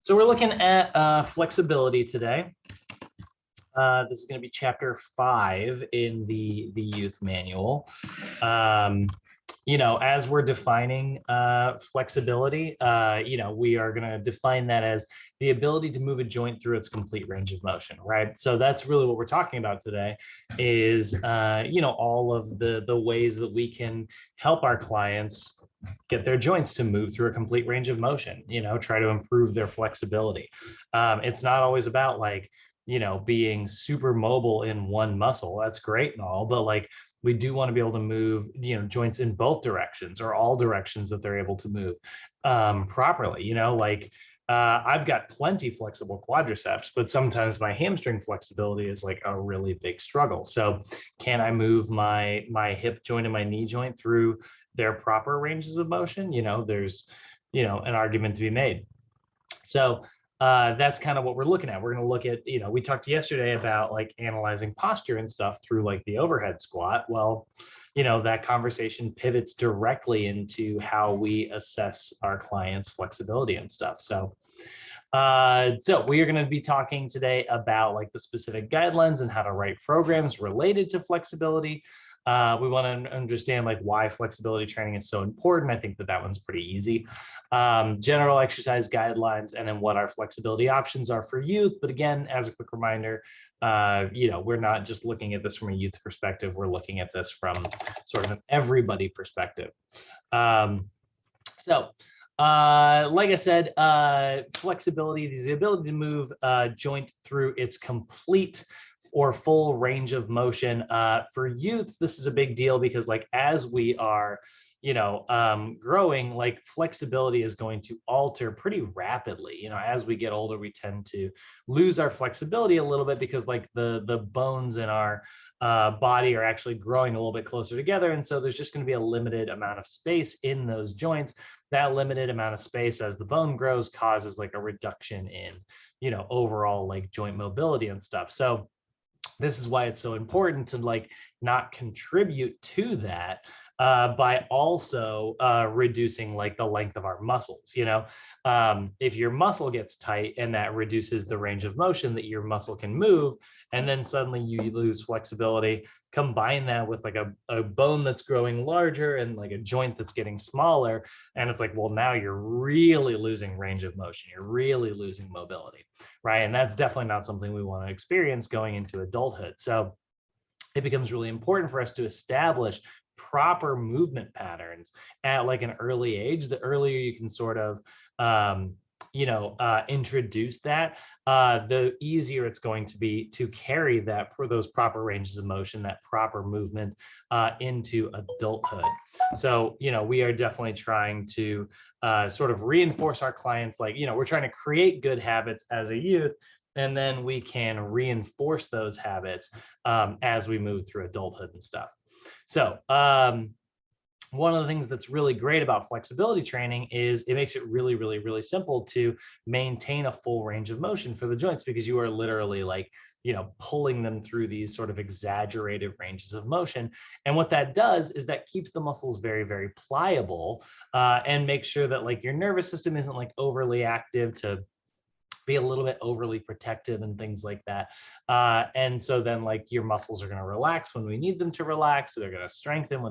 So we're looking at flexibility today. This is going to be chapter 5 in the youth manual. As we're defining flexibility, we are going to define that as the ability to move a joint through its complete range of motion, right? So that's really what we're talking about today is, all of the ways that we can help our clients get their joints to move through a complete range of motion, try to improve their flexibility. It's not always about being super mobile in one muscle. That's great and all, but we do want to be able to move, joints in both directions or all directions that they're able to move properly. I've got plenty flexible quadriceps, but sometimes my hamstring flexibility is like a really big struggle. So can I move my hip joint and my knee joint through their proper ranges of motion? There's, an argument to be made. So that's kind of what we're looking at. We're going to look at, we talked yesterday about analyzing posture and stuff through the overhead squat. Well, that conversation pivots directly into how we assess our clients' flexibility and stuff. So we are going to be talking today about the specific guidelines and how to write programs related to flexibility. We want to understand why flexibility training is so important. I think that one's pretty easy. General exercise guidelines, and then what our flexibility options are for youth. But again, as a quick reminder, we're not just looking at this from a youth perspective. We're looking at this from sort of an everybody perspective. Like I said, flexibility is the ability to move a joint through its complete or full range of motion. For youth, this is a big deal because as we are, growing, flexibility is going to alter pretty rapidly. As we get older, we tend to lose our flexibility a little bit because the bones in our body are actually growing a little bit closer together. And so there's just going to be a limited amount of space in those joints. That limited amount of space as the bone grows causes a reduction in, overall joint mobility and stuff. So this is why it's so important to not contribute to that by also reducing the length of our muscles. If your muscle gets tight and that reduces the range of motion that your muscle can move, and then suddenly you lose flexibility, combine that with a bone that's growing larger and a joint that's getting smaller, and it's well, now you're really losing range of motion, you're really losing mobility, right? And that's definitely not something we want to experience going into adulthood. So it becomes really important for us to establish proper movement patterns at an early age. The earlier you can sort of introduce that, the easier it's going to be to carry that for those proper ranges of motion, that proper movement into adulthood. So we are definitely trying to sort of reinforce our clients, we're trying to create good habits as a youth, and then we can reinforce those habits as we move through adulthood and stuff. So one of the things that's really great about flexibility training is it makes it really, really, really simple to maintain a full range of motion for the joints, because you are literally pulling them through these sort of exaggerated ranges of motion. And what that does is that keeps the muscles very, very pliable and makes sure that your nervous system isn't overly active to be a little bit overly protective and things like that. And so then your muscles are going to relax when we need them to relax. So they're going to strengthen or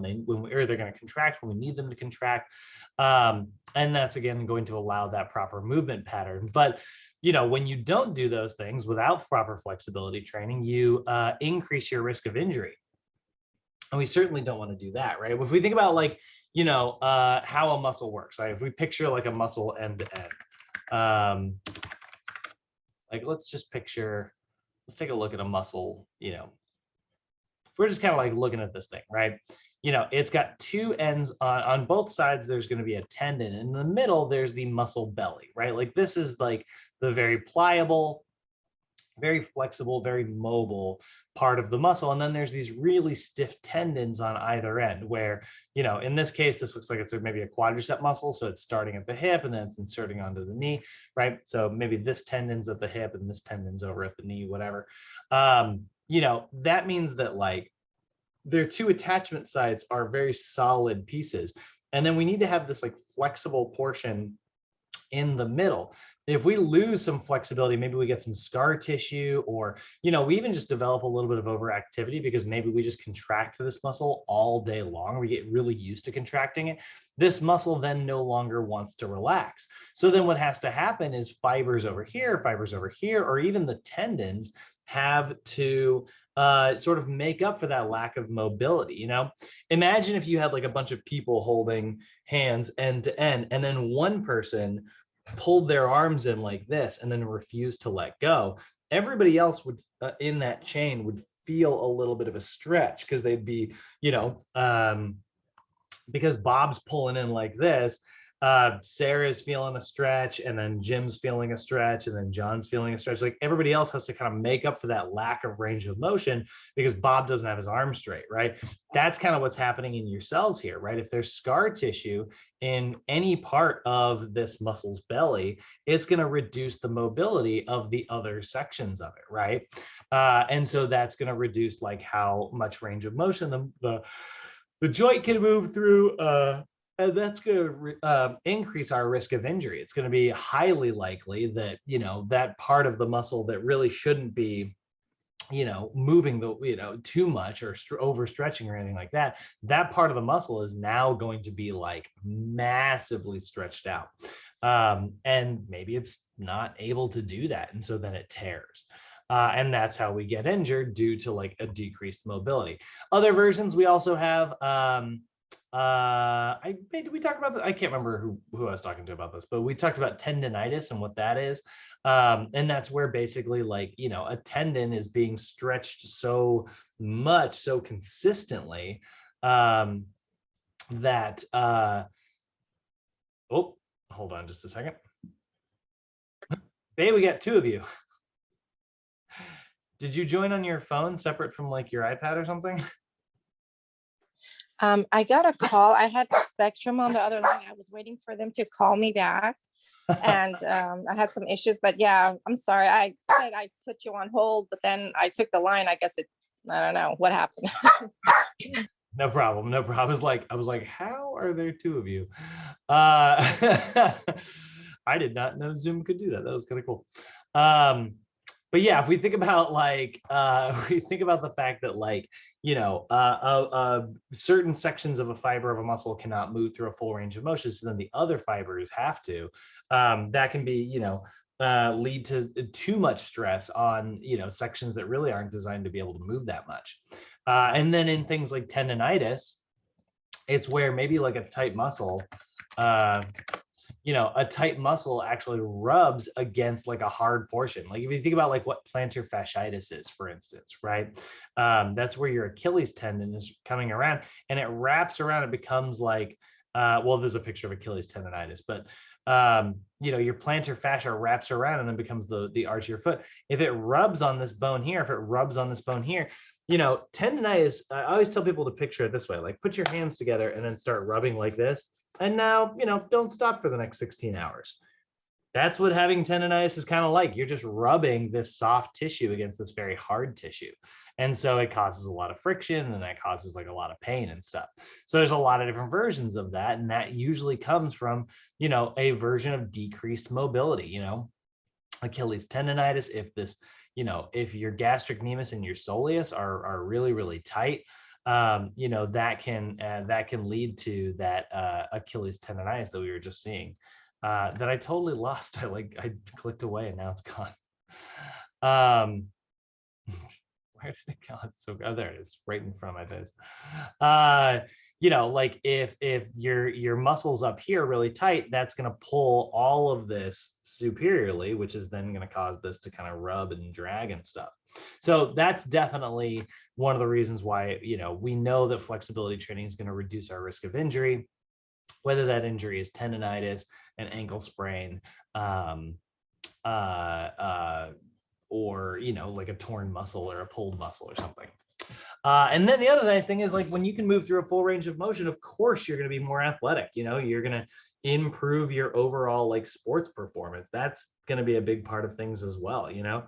they're going to contract when we need them to contract. And that's again going to allow that proper movement pattern. But when you don't do those things without proper flexibility training, you increase your risk of injury. And we certainly don't want to do that, right? If we think about how a muscle works, right? If we picture a muscle end to end, let's just picture, let's take a look at a muscle, we're just kind of looking at this thing, right? It's got two ends on both sides. There's going to be a tendon. In the middle, there's the muscle belly, right? This is the very pliable, very flexible, very mobile part of the muscle. And then there's these really stiff tendons on either end where, in this case, this looks like it's maybe a quadricep muscle. So it's starting at the hip and then it's inserting onto the knee, right? So maybe this tendon's at the hip and this tendon's over at the knee, whatever. That means that their two attachment sites are very solid pieces. And then we need to have this flexible portion in the middle. If we lose some flexibility, maybe we get some scar tissue, or, you know, we even just develop a little bit of overactivity because maybe we just contract this muscle all day long. We get really used to contracting it. This muscle then no longer wants to relax. So then what has to happen is fibers over here, or even the tendons have to sort of make up for that lack of mobility. You know, imagine if you had like a bunch of people holding hands end to end, and then one person pulled their arms in like this and then refused to let go. Everybody else would in that chain would feel a little bit of a stretch because they'd be, you know, because Bob's pulling in like this, Sarah's feeling a stretch, and then Jim's feeling a stretch, and then John's feeling a stretch. Like everybody else has to kind of make up for that lack of range of motion because Bob doesn't have his arm straight, right? That's kind of what's happening in your cells here, right? If there's scar tissue in any part of this muscle's belly, it's going to reduce the mobility of the other sections of it, right? And so that's going to reduce like how much range of motion the joint can move through, and that's going to increase our risk of injury. It's going to be highly likely that, you know, that part of the muscle that really shouldn't be, you know, moving the, you know, too much or overstretching or anything like that, that part of the muscle is now going to be like massively stretched out. And maybe it's not able to do that. And so then it tears. And that's how we get injured, due to like a decreased mobility. Other versions we also have, did we talk about that? I can't remember who I was talking to about this, but we talked about tendonitis and what that is. And that's where basically like, you know, a tendon is being stretched so much, so consistently, that, oh, hold on just a second. Babe, we got two of you. Did you join on your phone separate from like your iPad or something? I got a call. I had the Spectrum on the other line. I was waiting for them to call me back, and I had some issues. But yeah, I'm sorry. I said I put you on hold, but then I took the line. I guess I don't know what happened. No problem. No problem. I was like, how are there two of you? I did not know Zoom could do that. That was kind of cool. But yeah, if we think about like, we think about the fact that like, you know, certain sections of a fiber of a muscle cannot move through a full range of motion, so then the other fibers have to. That can be, you know, lead to too much stress on, you know, sections that really aren't designed to be able to move that much. And then in things like tendonitis, it's where maybe like a tight muscle, you know, a tight muscle actually rubs against like a hard portion. Like if you think about like what plantar fasciitis is, for instance, right? That's where your Achilles tendon is coming around and it wraps around. It becomes like, well, there's a picture of Achilles tendonitis, but you know, your plantar fascia wraps around and then becomes the arch of your foot. If it rubs on this bone here, if it rubs on this bone here, you know, tendonitis, I always tell people to picture it this way, like put your hands together and then start rubbing like this. And now, you know, don't stop for the next 16 hours. That's what having tendonitis is kind of like. You're just rubbing this soft tissue against this very hard tissue. And so it causes a lot of friction and that causes like a lot of pain and stuff. So there's a lot of different versions of that. And that usually comes from, you know, a version of decreased mobility, you know, Achilles tendonitis. If this, you know, if your gastrocnemius and your soleus are really, really tight, you know, that can lead to that Achilles tendonitis that we were just seeing, that I totally lost. I clicked away and now it's gone. Where did it go? It's so, oh, there it is, right in front of my face. You know, like if your muscles up here are really tight, that's going to pull all of this superiorly, which is then going to cause this to kind of rub and drag and stuff. So that's definitely one of the reasons why, you know, we know that flexibility training is going to reduce our risk of injury, whether that injury is tendonitis, an ankle sprain, or, you know, like a torn muscle or a pulled muscle or something. And then the other nice thing is like when you can move through a full range of motion, of course, you're going to be more athletic. You know, you're going to improve your overall like sports performance. That's going to be a big part of things as well. You know,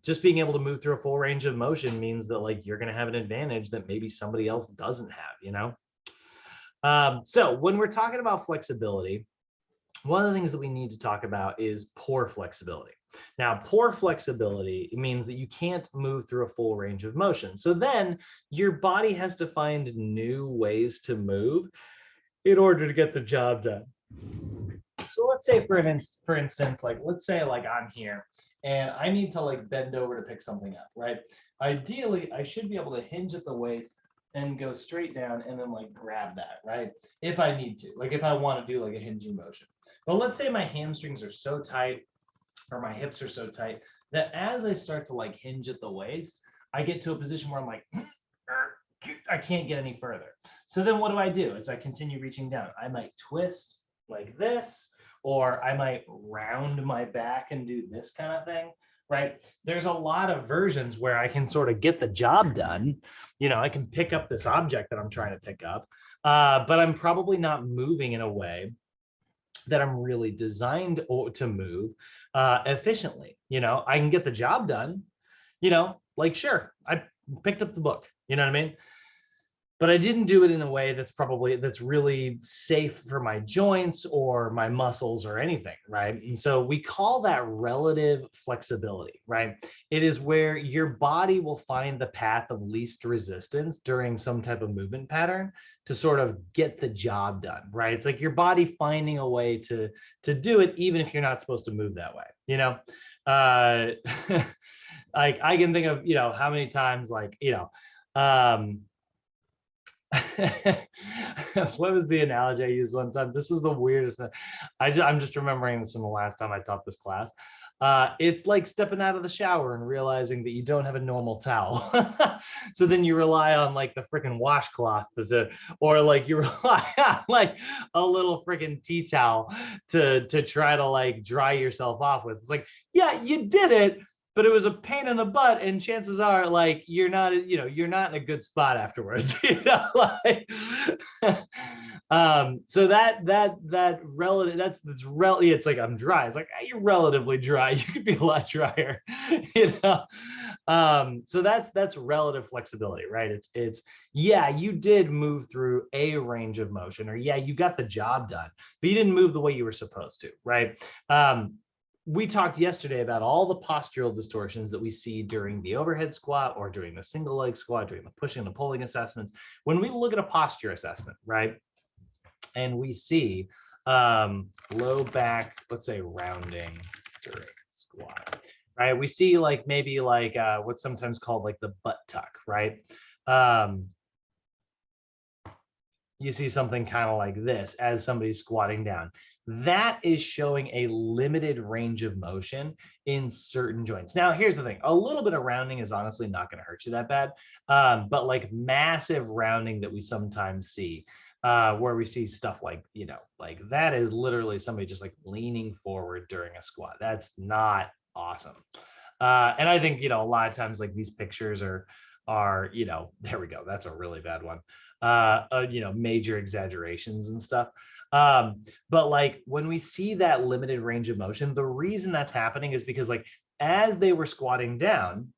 just being able to move through a full range of motion means that like you're going to have an advantage that maybe somebody else doesn't have, you know? So when we're talking about flexibility, one of the things that we need to talk about is poor flexibility. Now, poor flexibility means that you can't move through a full range of motion. So then your body has to find new ways to move in order to get the job done. So let's say for instance, like let's say like I'm here and I need to like bend over to pick something up, right? Ideally, I should be able to hinge at the waist and go straight down and then like grab that, right? If I need to, like if I want to do like a hinging motion. But let's say my hamstrings are so tight or my hips are so tight that as I start to like hinge at the waist, I get to a position where I'm like, I can't get any further. So then what do? As I continue reaching down, I might twist like this, or I might round my back and do this kind of thing, right? There's a lot of versions where I can sort of get the job done. You know, I can pick up this object that I'm trying to pick up, but I'm probably not moving in a way that I'm really designed to move efficiently. You know, I can get the job done, you know, like, sure, I picked up the book, you know what I mean? But I didn't do it in a way that's really safe for my joints or my muscles or anything, right? And so we call that relative flexibility, right? It is where your body will find the path of least resistance during some type of movement pattern to sort of get the job done, right? It's like your body finding a way to do it even if you're not supposed to move that way, you know? Like I can think of, you know, how many times like, you know, what was the analogy I used one time? This was the weirdest thing. I'm just remembering this from the last time I taught this class. It's like stepping out of the shower and realizing that you don't have a normal towel. So then you rely on like the freaking washcloth or like you rely on like a little freaking tea towel to try to like dry yourself off with. It's like, yeah, you did it, but it was a pain in the butt, and chances are like you're not, you know, you're not in a good spot afterwards. You know, like so that relative, that's relative. It's like I'm dry. It's like you're relatively dry. You could be a lot drier. You know. So that's relative flexibility, right? It's yeah, you did move through a range of motion, or yeah, you got the job done, but you didn't move the way you were supposed to, right? We talked yesterday about all the postural distortions that we see during the overhead squat or during the single leg squat, during the pushing and the pulling assessments. When we look at a posture assessment, right, and we see low back, let's say rounding during squat, right? We see like maybe like what's sometimes called like the butt tuck, right? You see something kind of like this as somebody's squatting down. That is showing a limited range of motion in certain joints. Now, here's the thing. A little bit of rounding is honestly not going to hurt you that bad. But like massive rounding that we sometimes see, where we see stuff like, you know, like that is literally somebody just like leaning forward during a squat. That's not awesome. And I think, you know, a lot of times like these pictures are, you know, there we go. That's a really bad one. You know, major exaggerations and stuff. But like when we see that limited range of motion, the reason that's happening is because like as they were squatting down,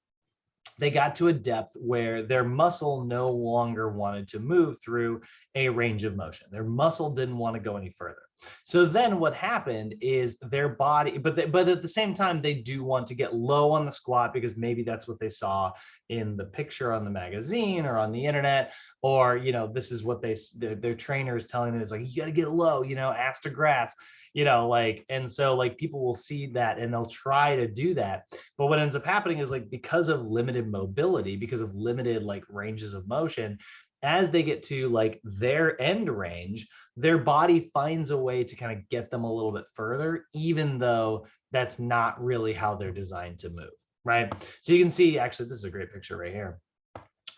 they got to a depth where their muscle no longer wanted to move through a range of motion. Their muscle didn't want to go any further. So then what happened is their body, but at the same time, they do want to get low on the squat because maybe that's what they saw in the picture on the magazine or on the internet, or, you know, this is what their trainer is telling them is like, you got to get low, you know, ass to grass, you know, like, and so like people will see that and they'll try to do that. But what ends up happening is like, because of limited mobility, because of limited like ranges of motion, as they get to like their end range, their body finds a way to kind of get them a little bit further, even though that's not really how they're designed to move, right? So you can see, actually, this is a great picture right here.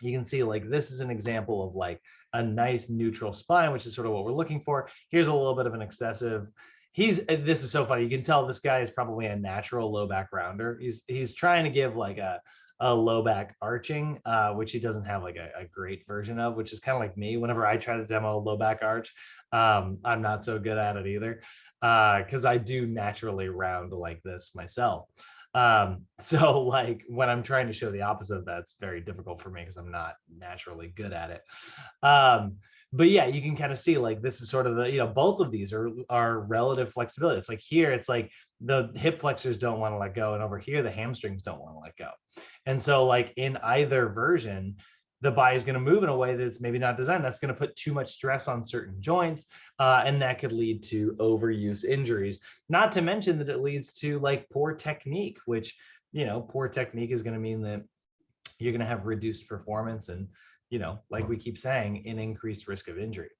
You can see like this is an example of like a nice neutral spine, which is sort of what we're looking for. Here's a little bit of an excessive. This is so funny. You can tell this guy is probably a natural low back rounder. He's trying to give like a low back arching, which he doesn't have like a great version of, which is kind of like me. Whenever I try to demo a low back arch, I'm not so good at it either, because I do naturally round like this myself. So like when I'm trying to show the opposite of that, it's very difficult for me because I'm not naturally good at it. but yeah, you can kind of see like this is sort of the, both of these are relative flexibility. It's like here, it's like the hip flexors don't want to let go, and over here the hamstrings don't want to let go. And so like in either version, the body is going to move in a way that's maybe not designed. That's going to put too much stress on certain joints, and that could lead to overuse injuries. Not to mention that it leads to like poor technique, which, poor technique is going to mean that you're going to have reduced performance and, like we keep saying, an increased risk of injury.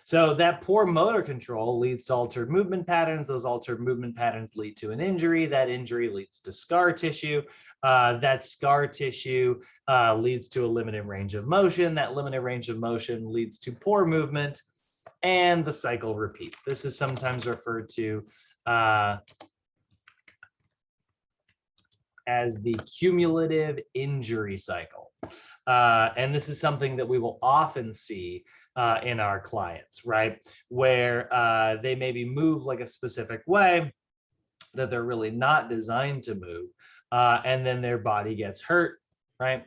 So that poor motor control leads to altered movement patterns. Those altered movement patterns lead to an injury. That injury leads to scar tissue. That scar tissue leads to a limited range of motion. That limited range of motion leads to poor movement, and the cycle repeats. This is sometimes referred to as the cumulative injury cycle. And this is something that we will often see in our clients, right? Where they maybe move like a specific way that they're really not designed to move. And then their body gets hurt, right?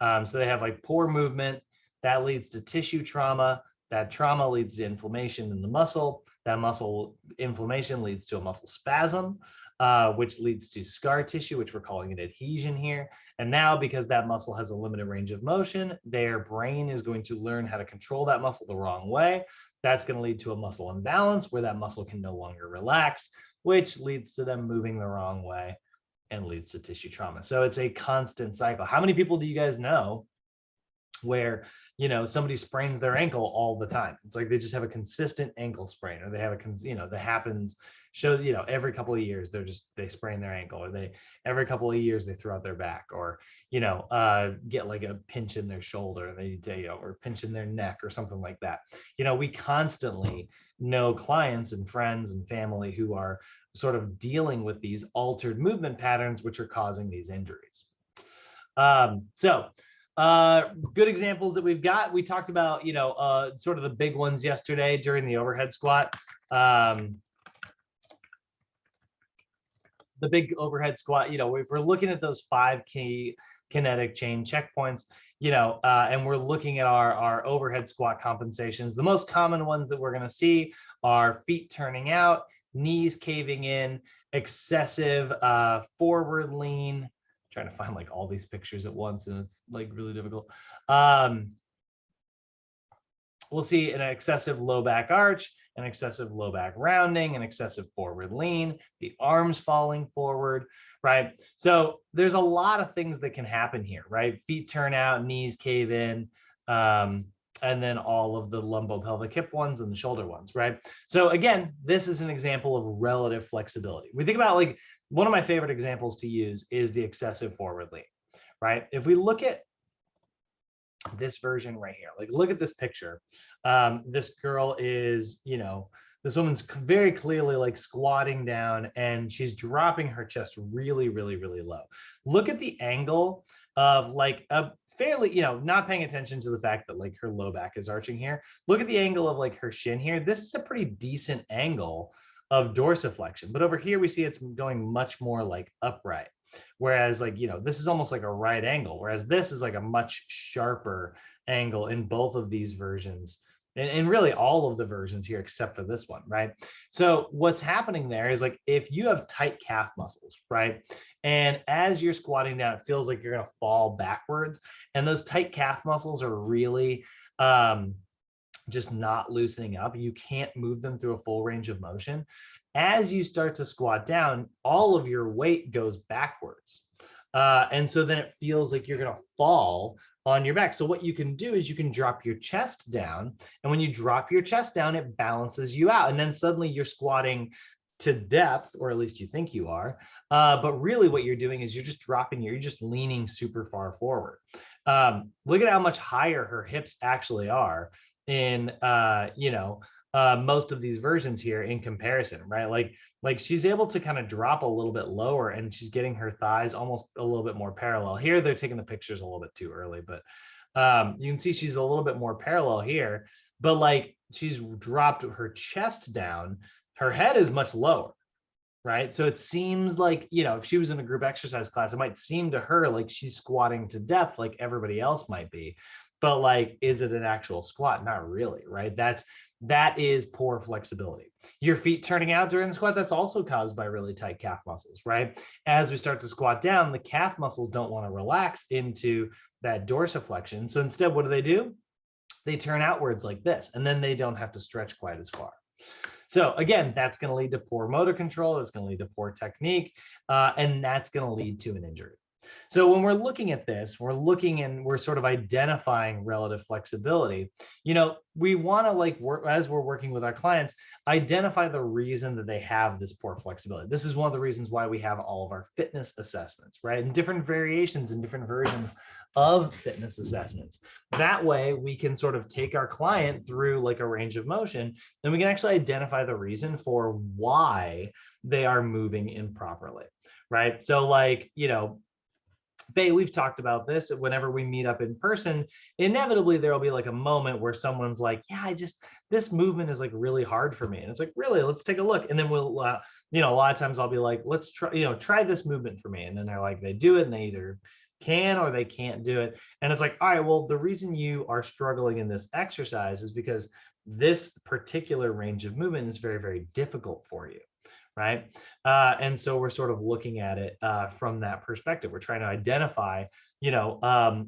So they have like poor movement that leads to tissue trauma. That trauma leads to inflammation in the muscle. That muscle inflammation leads to a muscle spasm, which leads to scar tissue, which we're calling an adhesion here. And now, because that muscle has a limited range of motion, their brain is going to learn how to control that muscle the wrong way. That's going to lead to a muscle imbalance where that muscle can no longer relax, which leads to them moving the wrong way and leads to tissue trauma. So it's a constant cycle. How many people do you guys know where, somebody sprains their ankle all the time? It's like they just have a consistent ankle sprain, or they have that happens, every couple of years they sprain their ankle, or every couple of years they throw out their back, or get like a pinch in their shoulder, or pinch in their neck or something like that. We constantly know clients and friends and family who are sort of dealing with these altered movement patterns which are causing these injuries. Good examples that we've got. We talked about, sort of the big ones yesterday during the overhead squat. The big overhead squat, if we're looking at those 5 key kinetic chain checkpoints, and we're looking at our overhead squat compensations, the most common ones that we're going to see are feet turning out, knees caving in, excessive forward lean. Trying to find like all these pictures at once, and it's like really difficult. We'll see an excessive low back arch, an excessive low back rounding, an excessive forward lean, the arms falling forward, right? So there's a lot of things that can happen here, right? Feet turn out, knees cave in, and then all of the lumbopelvic hip ones and the shoulder ones, right? So again, this is an example of relative flexibility. We think about, like, one of my favorite examples to use is the excessive forward lean, right? If we look at this version right here, like look at this picture. This girl is, this woman's very clearly like squatting down, and she's dropping her chest really, really, really low. Look at the angle of like a fairly, not paying attention to the fact that like her low back is arching here. Look at the angle of like her shin here. This is a pretty decent angle of dorsiflexion, but over here we see it's going much more like upright. Whereas like, this is almost like a right angle, whereas this is like a much sharper angle in both of these versions, and really all of the versions here except for this one, right? So what's happening there is, like, if you have tight calf muscles, right, and as you're squatting down, it feels like you're going to fall backwards, and those tight calf muscles are really just not loosening up. You can't move them through a full range of motion. As you start to squat down, all of your weight goes backwards. And so then it feels like you're going to fall on your back. So what you can do is you can drop your chest down. And when you drop your chest down, it balances you out. And then suddenly you're squatting to depth, or at least you think you are. But really what you're doing is you're just leaning super far forward. Look at how much higher her hips actually are in most of these versions here in comparison, right? Like she's able to kind of drop a little bit lower, and she's getting her thighs almost a little bit more parallel. Here they're taking the pictures a little bit too early, but you can see she's a little bit more parallel here, but like she's dropped her chest down, her head is much lower, right? So it seems like, if she was in a group exercise class, it might seem to her like she's squatting to depth like everybody else might be. but like, is it an actual squat? Not really, right? That is poor flexibility. Your feet turning out during the squat, that's also caused by really tight calf muscles, right? As we start to squat down, the calf muscles don't want to relax into that dorsiflexion. So instead, what do? They turn outwards like this, and then they don't have to stretch quite as far. So again, that's going to lead to poor motor control. It's going to lead to poor technique, and that's going to lead to an injury. So when we're looking at this, we're looking and we're sort of identifying relative flexibility. We want to like work as we're working with our clients, identify the reason that they have this poor flexibility. This is one of the reasons why we have all of our fitness assessments, right? And different variations and different versions of fitness assessments. That way we can sort of take our client through like a range of motion, and we can actually identify the reason for why they are moving improperly, right? So like, we've talked about this. Whenever we meet up in person, inevitably there'll be like a moment where someone's like, yeah, this movement is like really hard for me. And it's like, really, let's take a look. And then we'll, a lot of times I'll be like, let's try this movement for me. And then they're like, they do it and they either can or they can't do it. And it's like, all right, well, the reason you are struggling in this exercise is because this particular range of movement is very, very difficult for you. Right. And so we're sort of looking at it from that perspective. We're trying to identify,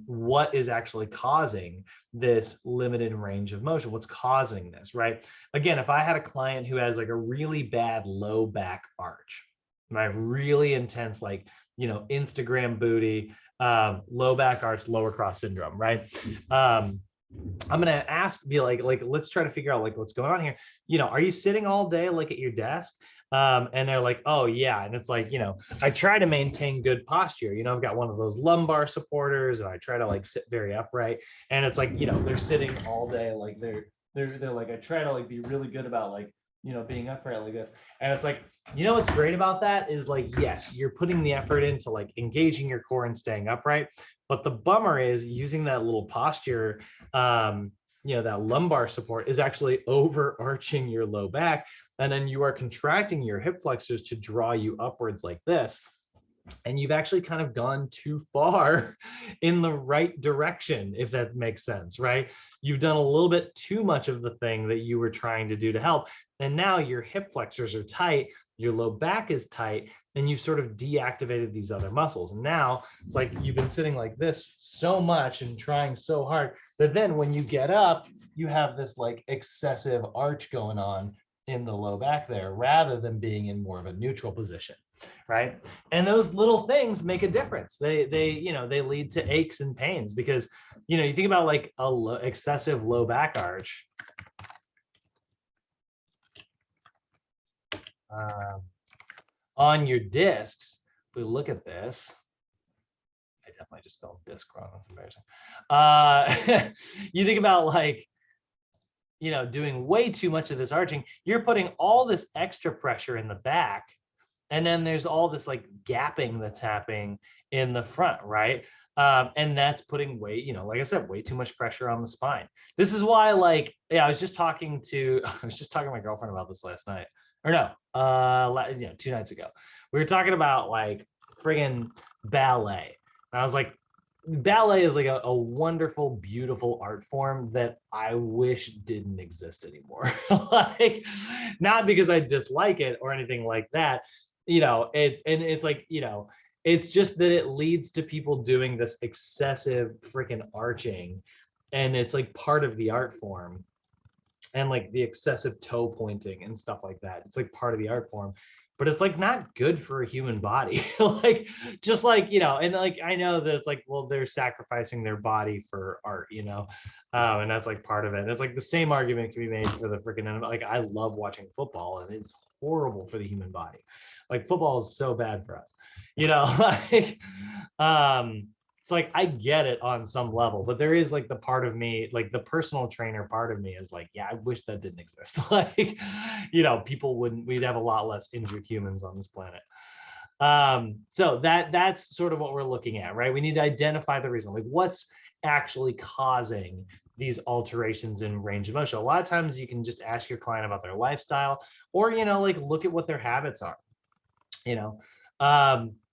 what is actually causing this limited range of motion, what's causing this, right? Again, if I had a client who has like a really bad low back arch, right, really intense, like, Instagram booty, low back arch, lower cross syndrome, right? I'm going to be like, let's try to figure out like what's going on here. Are you sitting all day like at your desk? And they're like, oh yeah. And it's like, I try to maintain good posture. I've got one of those lumbar supporters and I try to like sit very upright. And it's like, they're sitting all day. Like they're like, I try to like be really good about like, being upright like this. And it's like, what's great about that is like, yes, you're putting the effort into like engaging your core and staying upright. But the bummer is using that little posture, that lumbar support is actually overarching your low back. And then you are contracting your hip flexors to draw you upwards like this. And you've actually kind of gone too far in the right direction, if that makes sense, right? You've done a little bit too much of the thing that you were trying to do to help. And now your hip flexors are tight, your low back is tight, and you've sort of deactivated these other muscles. And now it's like you've been sitting like this so much and trying so hard that then when you get up, you have this like excessive arch going on in the low back there, rather than being in more of a neutral position, right? And those little things make a difference. They lead to aches and pains because, you think about like excessive low back arch. On your discs, if we look at this, I definitely just spelled disc wrong. That's embarrassing. You think about like, doing way too much of this arching, you're putting all this extra pressure in the back. And then there's all this like gapping that's happening in the front, right? And that's putting like I said, way too much pressure on the spine. This is why, like, I was just talking to my girlfriend about this last night, or no, 2 nights ago. We were talking about like friggin' ballet. And I was like, ballet is like a wonderful, beautiful art form that I wish didn't exist anymore. Like, not because I dislike it or anything like that. It's like, it's just that it leads to people doing this excessive freaking arching, and it's like part of the art form, and like the excessive toe pointing and stuff like that. It's like part of the art form, but it's like not good for a human body. Like, just like, and like, I know that it's like, well, they're sacrificing their body for art, and that's like part of it. And it's like the same argument can be made for the freaking, like, I love watching football and it's horrible for the human body. Like, football is so bad for us, like, it's like, I get it on some level, but there is like the part of me, like the personal trainer part of me is like, yeah, I wish that didn't exist. Like, we'd have a lot less injured humans on this planet. So that's sort of what we're looking at, right? We need to identify the reason, like what's actually causing these alterations in range of motion. A lot of times you can just ask your client about their lifestyle, or, like look at what their habits are. you know.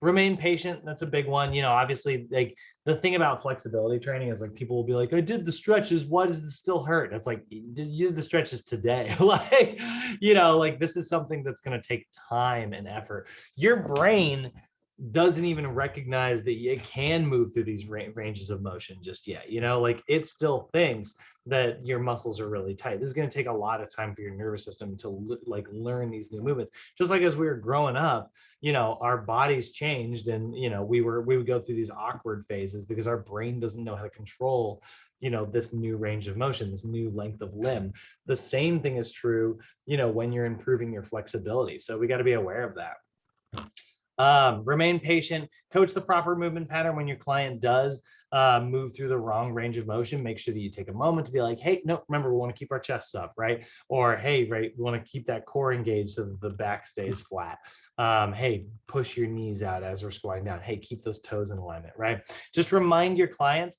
Remain patient, that's a big one. Obviously, like, the thing about flexibility training is, like, people will be like, I did the stretches, why does this still hurt? It's like, you did the stretches today. Like, like, this is something that's going to take time and effort. Your brain doesn't even recognize that it can move through these ranges of motion just yet. Like, it still thinks that your muscles are really tight. This is going to take a lot of time for your nervous system to like learn these new movements. Just like as we were growing up, our bodies changed, and we would go through these awkward phases because our brain doesn't know how to control this new range of motion, this new length of limb. The same thing is true when you're improving your flexibility, so we got to be aware of that. Remain patient, coach the proper movement pattern. When your client does move through the wrong range of motion, make sure that you take a moment to be like, hey, no, remember, we want to keep our chests up, right? Or, hey, right, we want to keep that core engaged so that the back stays flat. Hey, push your knees out as we're squatting down. Hey, keep those toes in alignment, right? Just remind your clients,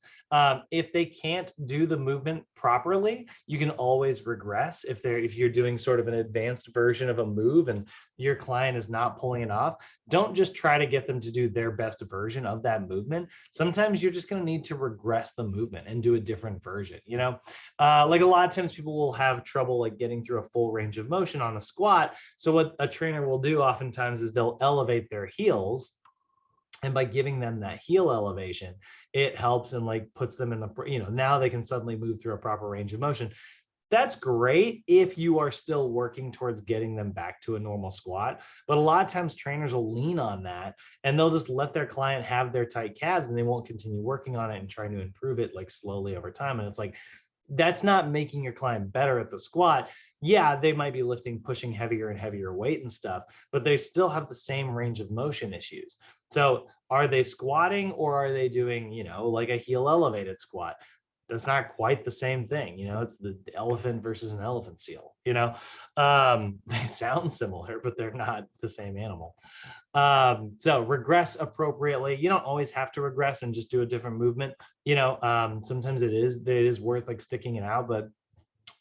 if they can't do the movement properly, you can always regress. If you're doing sort of an advanced version of a move and your client is not pulling it off, don't just try to get them to do their best version of that movement. Sometimes you're just going to need to regress the movement and do a different version. Like, a lot of times people will have trouble like getting through a full range of motion on a squat. So what a trainer will do oftentimes is they'll elevate their heels, and by giving them that heel elevation, it helps and like puts them in the, now they can suddenly move through a proper range of motion. That's great if you are still working towards getting them back to a normal squat. But a lot of times trainers will lean on that and they'll just let their client have their tight calves, and they won't continue working on it and trying to improve it like slowly over time. And it's like, that's not making your client better at the squat. Yeah, they might be pushing heavier and heavier weight and stuff, but they still have the same range of motion issues. So are they squatting, or are they doing, like a heel elevated squat? That's not quite the same thing. It's the elephant versus an elephant seal. They sound similar, but they're not the same animal. So regress appropriately. You don't always have to regress and just do a different movement. Sometimes it is worth like sticking it out, but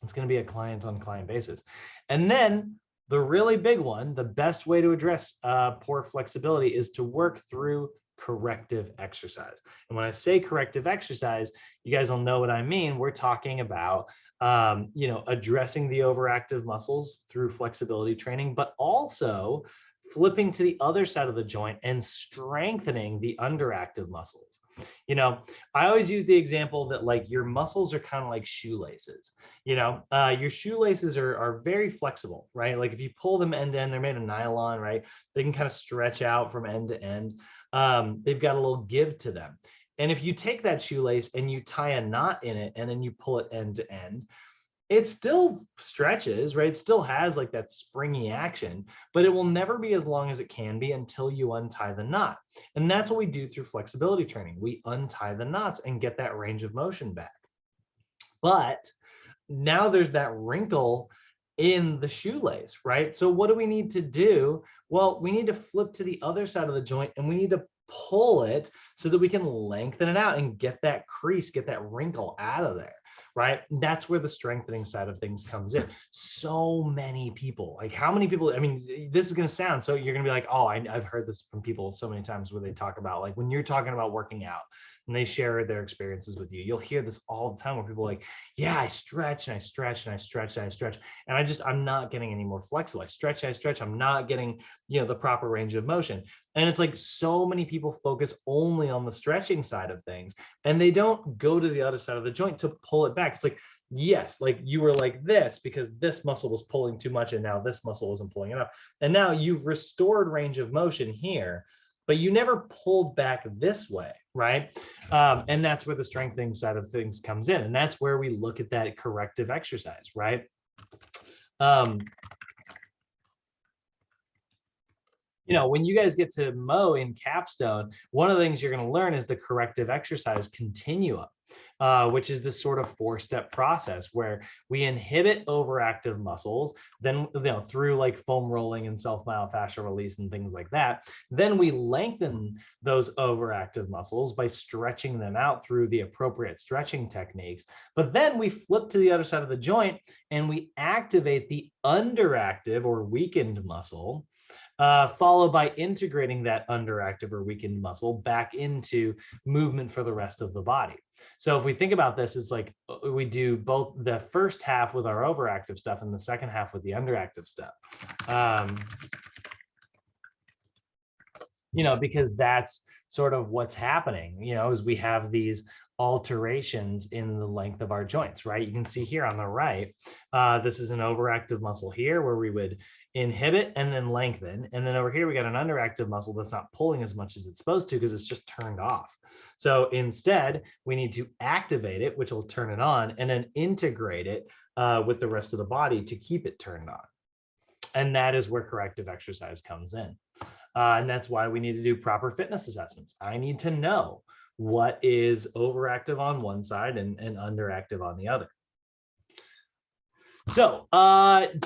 it's going to be a client on client basis. And then the really big one, the best way to address poor flexibility is to work through corrective exercise. And when I say corrective exercise, you guys will know what I mean. We're talking about addressing the overactive muscles through flexibility training, but also flipping to the other side of the joint and strengthening the underactive muscles. I always use the example that like your muscles are kind of like shoelaces. Your shoelaces are very flexible, right? Like if you pull them end to end, they're made of nylon, right? They can kind of stretch out from end to end. They've got a little give to them. And if you take that shoelace and you tie a knot in it and then you pull it end to end, it still stretches, right? It still has like that springy action, but it will never be as long as it can be until you untie the knot. And that's what we do through flexibility training. We untie the knots and get that range of motion back. But now there's that wrinkle in the shoelace, right? So what do we need to do? Well, we need to flip to the other side of the joint and we need to pull it so that we can lengthen it out and get that crease, get that wrinkle out of there, right? That's where the strengthening side of things comes in. So many people, like how many people, I mean, this is going to sound, so you're going to be like, oh, I've heard this from people so many times where they talk about like when you're talking about working out and they share their experiences with you, you'll hear this all the time where people are like, yeah, I stretch and I stretch and I stretch and I stretch. And I'm not getting any more flexible. I stretch, I'm not getting, the proper range of motion. And it's like so many people focus only on the stretching side of things and they don't go to the other side of the joint to pull it back. It's like, yes, like you were like this because this muscle was pulling too much and now this muscle wasn't pulling enough. And now you've restored range of motion here, but you never pulled back this way, right? And that's where the strengthening side of things comes in. And that's where we look at that corrective exercise, right? When you guys get to mow in capstone, one of the things you're going to learn is the corrective exercise continuum, which is this sort of 4-step process where we inhibit overactive muscles, then through like foam rolling and self-myofascial release and things like that. Then we lengthen those overactive muscles by stretching them out through the appropriate stretching techniques. But then we flip to the other side of the joint and we activate the underactive or weakened muscle followed by integrating that underactive or weakened muscle back into movement for the rest of the body. So if we think about this, it's like we do both the first half with our overactive stuff and the second half with the underactive stuff. Because that's sort of what's happening, is we have these alterations in the length of our joints, right? You can see here on the right, this is an overactive muscle here where we would inhibit and then lengthen. And then over here, we got an underactive muscle that's not pulling as much as it's supposed to because it's just turned off. So instead, we need to activate it, which will turn it on, and then integrate it with the rest of the body to keep it turned on. And that is where corrective exercise comes in. And that's why we need to do proper fitness assessments. I need to know what is overactive on one side and underactive on the other. So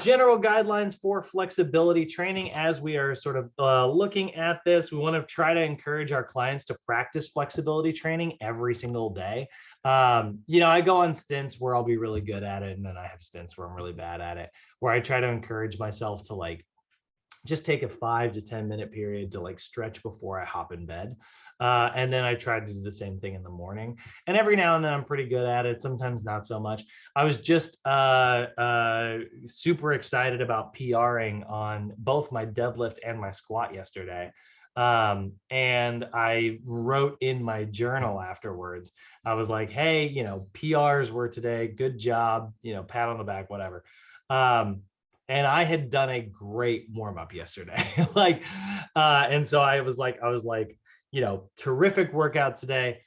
general guidelines for flexibility training. As we are sort of looking at this, we want to try to encourage our clients to practice flexibility training every single day. I go on stints where I'll be really good at it, and then I have stints where I'm really bad at it, where I try to encourage myself to just take a 5 to 10 minute period to stretch before I hop in bed. And then I try to do the same thing in the morning. And every now and then I'm pretty good at it. Sometimes not so much. I was just super excited about PRing on both my deadlift and my squat yesterday. And I wrote in my journal afterwards, I was like, hey, PRs were today. Good job, pat on the back, whatever. And I had done a great warm up yesterday. And so I was like, terrific workout today.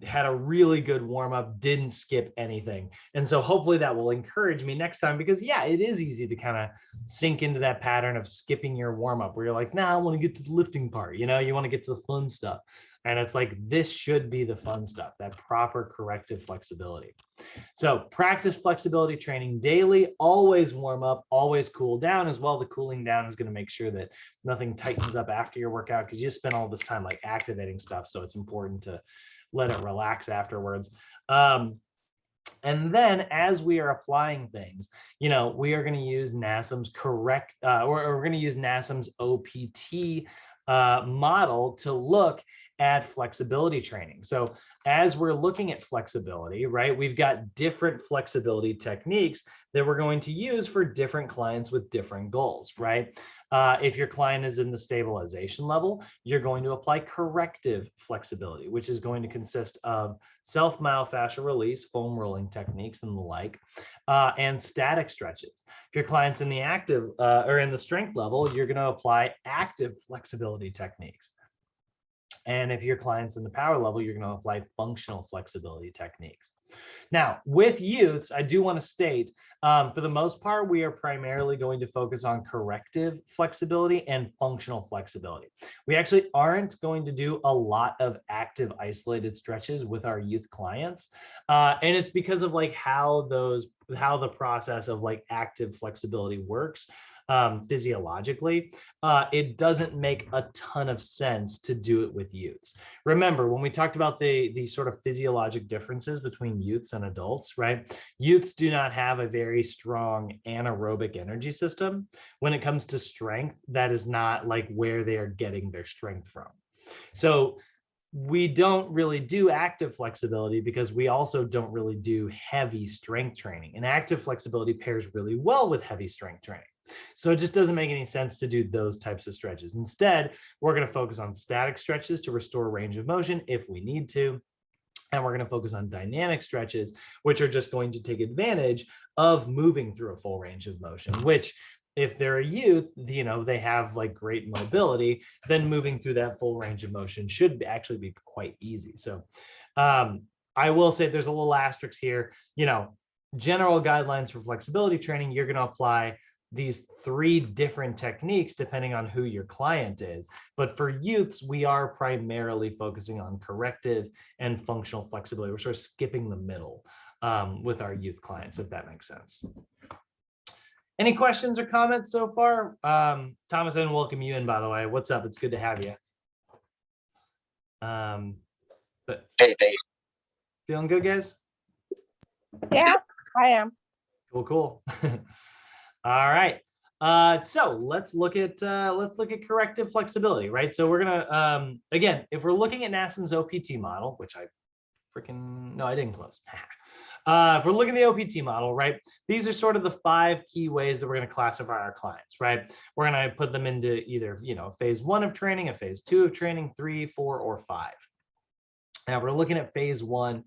Had a really good warm up, didn't skip anything. And so hopefully that will encourage me next time, because yeah, it is easy to kind of sink into that pattern of skipping your warm up where you're like, nah, I want to get to the lifting part. You want to get to the fun stuff. And it's like, this should be the fun stuff, that proper corrective flexibility. So practice flexibility training daily, always warm up, always cool down as well. The cooling down is going to make sure that nothing tightens up after your workout, because you spend all this time activating stuff. So it's important to let it relax afterwards. And then as we are applying things, we are going to use NASM's we're going to use NASM's OPT model to look at flexibility training. So as we're looking at flexibility, right, we've got different flexibility techniques that we're going to use for different clients with different goals, right? If your client is in the stabilization level, you're going to apply corrective flexibility, which is going to consist of self-myofascial release, foam rolling techniques and the like, and static stretches. If your client's in the active or in the strength level, you're going to apply active flexibility techniques. And if your client's in the power level, you're going to apply functional flexibility techniques. Now, with youths, I do want to state, for the most part, we are primarily going to focus on corrective flexibility and functional flexibility. We actually aren't going to do a lot of active isolated stretches with our youth clients. And it's because of how the process of active flexibility works. Physiologically, it doesn't make a ton of sense to do it with youths. Remember, when we talked about the sort of physiologic differences between youths and adults, right? Youths do not have a very strong anaerobic energy system. When it comes to strength, that is not where they are getting their strength from. So we don't really do active flexibility because we also don't really do heavy strength training. And active flexibility pairs really well with heavy strength training. So it just doesn't make any sense to do those types of stretches. Instead, we're going to focus on static stretches to restore range of motion if we need to. And we're going to focus on dynamic stretches, which are just going to take advantage of moving through a full range of motion, which if they're a youth, they have great mobility, then moving through that full range of motion should actually be quite easy. So I will say there's a little asterisk here, general guidelines for flexibility training, you're going to apply these 3 different techniques depending on who your client is. But for youths, we are primarily focusing on corrective and functional flexibility. We're sort of skipping the middle with our youth clients, if that makes sense. Any questions or comments so far? Thomas, I didn't welcome you in, by the way. What's up? It's good to have you. But Hey, Dave. Feeling good, guys? Yeah, I am. Cool. All right. So let's look at corrective flexibility, right? So we're gonna again, if we're looking at NASM's OPT model, which I freaking no, I didn't close. If we're looking at the OPT model, right? These are sort of the 5 key ways that we're going to classify our clients, right? We're going to put them into either, phase 1 of training, a phase 2 of training, 3, 4, or 5. Now we're looking at phase 1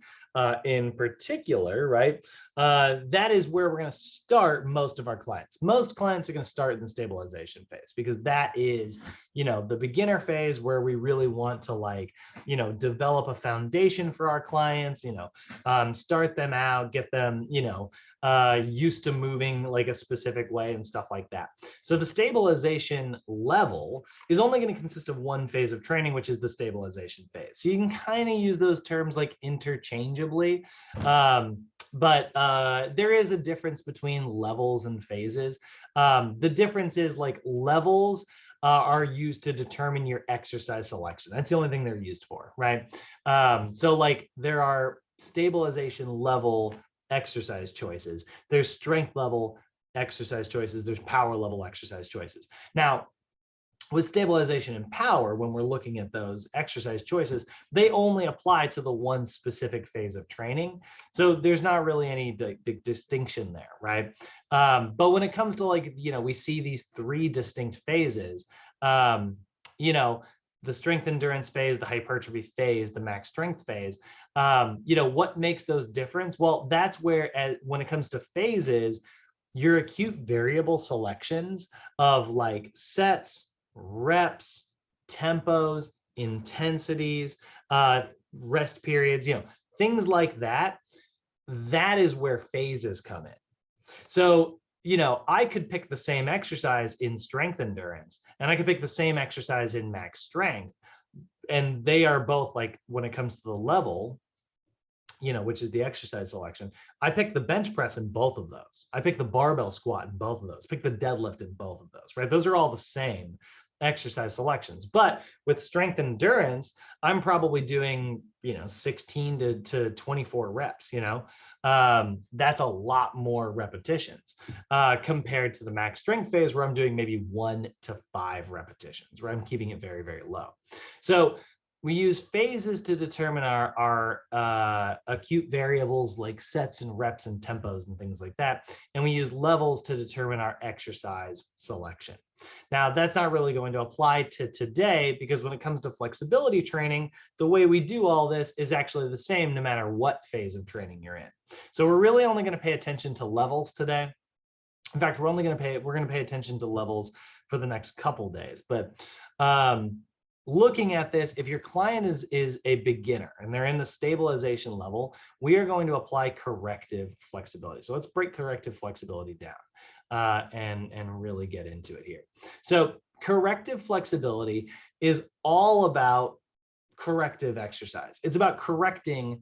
in particular, right? That is where we're going to start most of our clients. Most clients are going to start in the stabilization phase because that is, the beginner phase where we really want to develop a foundation for our clients, start them out, get them, used to moving like a specific way and stuff like that. So the stabilization level is only going to consist of 1 phase of training, which is the stabilization phase. So you can kind of use those terms like interchangeably, but there is a difference between levels and phases. The difference is like levels are used to determine your exercise selection. That's the only thing they're used for, right? So like there are stabilization level exercise choices. There's strength level exercise choices. There's power level exercise choices. Now, with stabilization and power, when we're looking at those exercise choices, they only apply to the 1 specific phase of training. So there's not really any distinction there, right? But when it comes to we see these 3 distinct phases, the strength endurance phase, the hypertrophy phase, the max strength phase, what makes those different? Well, that's where, when it comes to phases, your acute variable selections of like sets, reps, tempos, intensities, rest periods, things like that, that is where phases come in. So, I could pick the same exercise in strength endurance, and I could pick the same exercise in max strength. And they are both like, when it comes to the level, which is the exercise selection, I pick the bench press in both of those. I pick the barbell squat in both of those, pick the deadlift in both of those, right? Those are all the same exercise selections. But with strength endurance, I'm probably doing, 16 to 24 reps, that's a lot more repetitions compared to the max strength phase where I'm doing maybe 1 to 5 repetitions, where I'm keeping it very, very low. So we use phases to determine our acute variables like sets and reps and tempos and things like that. And we use levels to determine our exercise selection. Now, that's not really going to apply to today because when it comes to flexibility training, the way we do all this is actually the same no matter what phase of training you're in. So we're really only going to pay attention to levels today. In fact, we're going to pay attention to levels for the next couple days. But looking at this, if your client is a beginner and they're in the stabilization level, we are going to apply corrective flexibility. So let's break corrective flexibility down and really get into it here. So corrective flexibility is all about corrective exercise. It's about correcting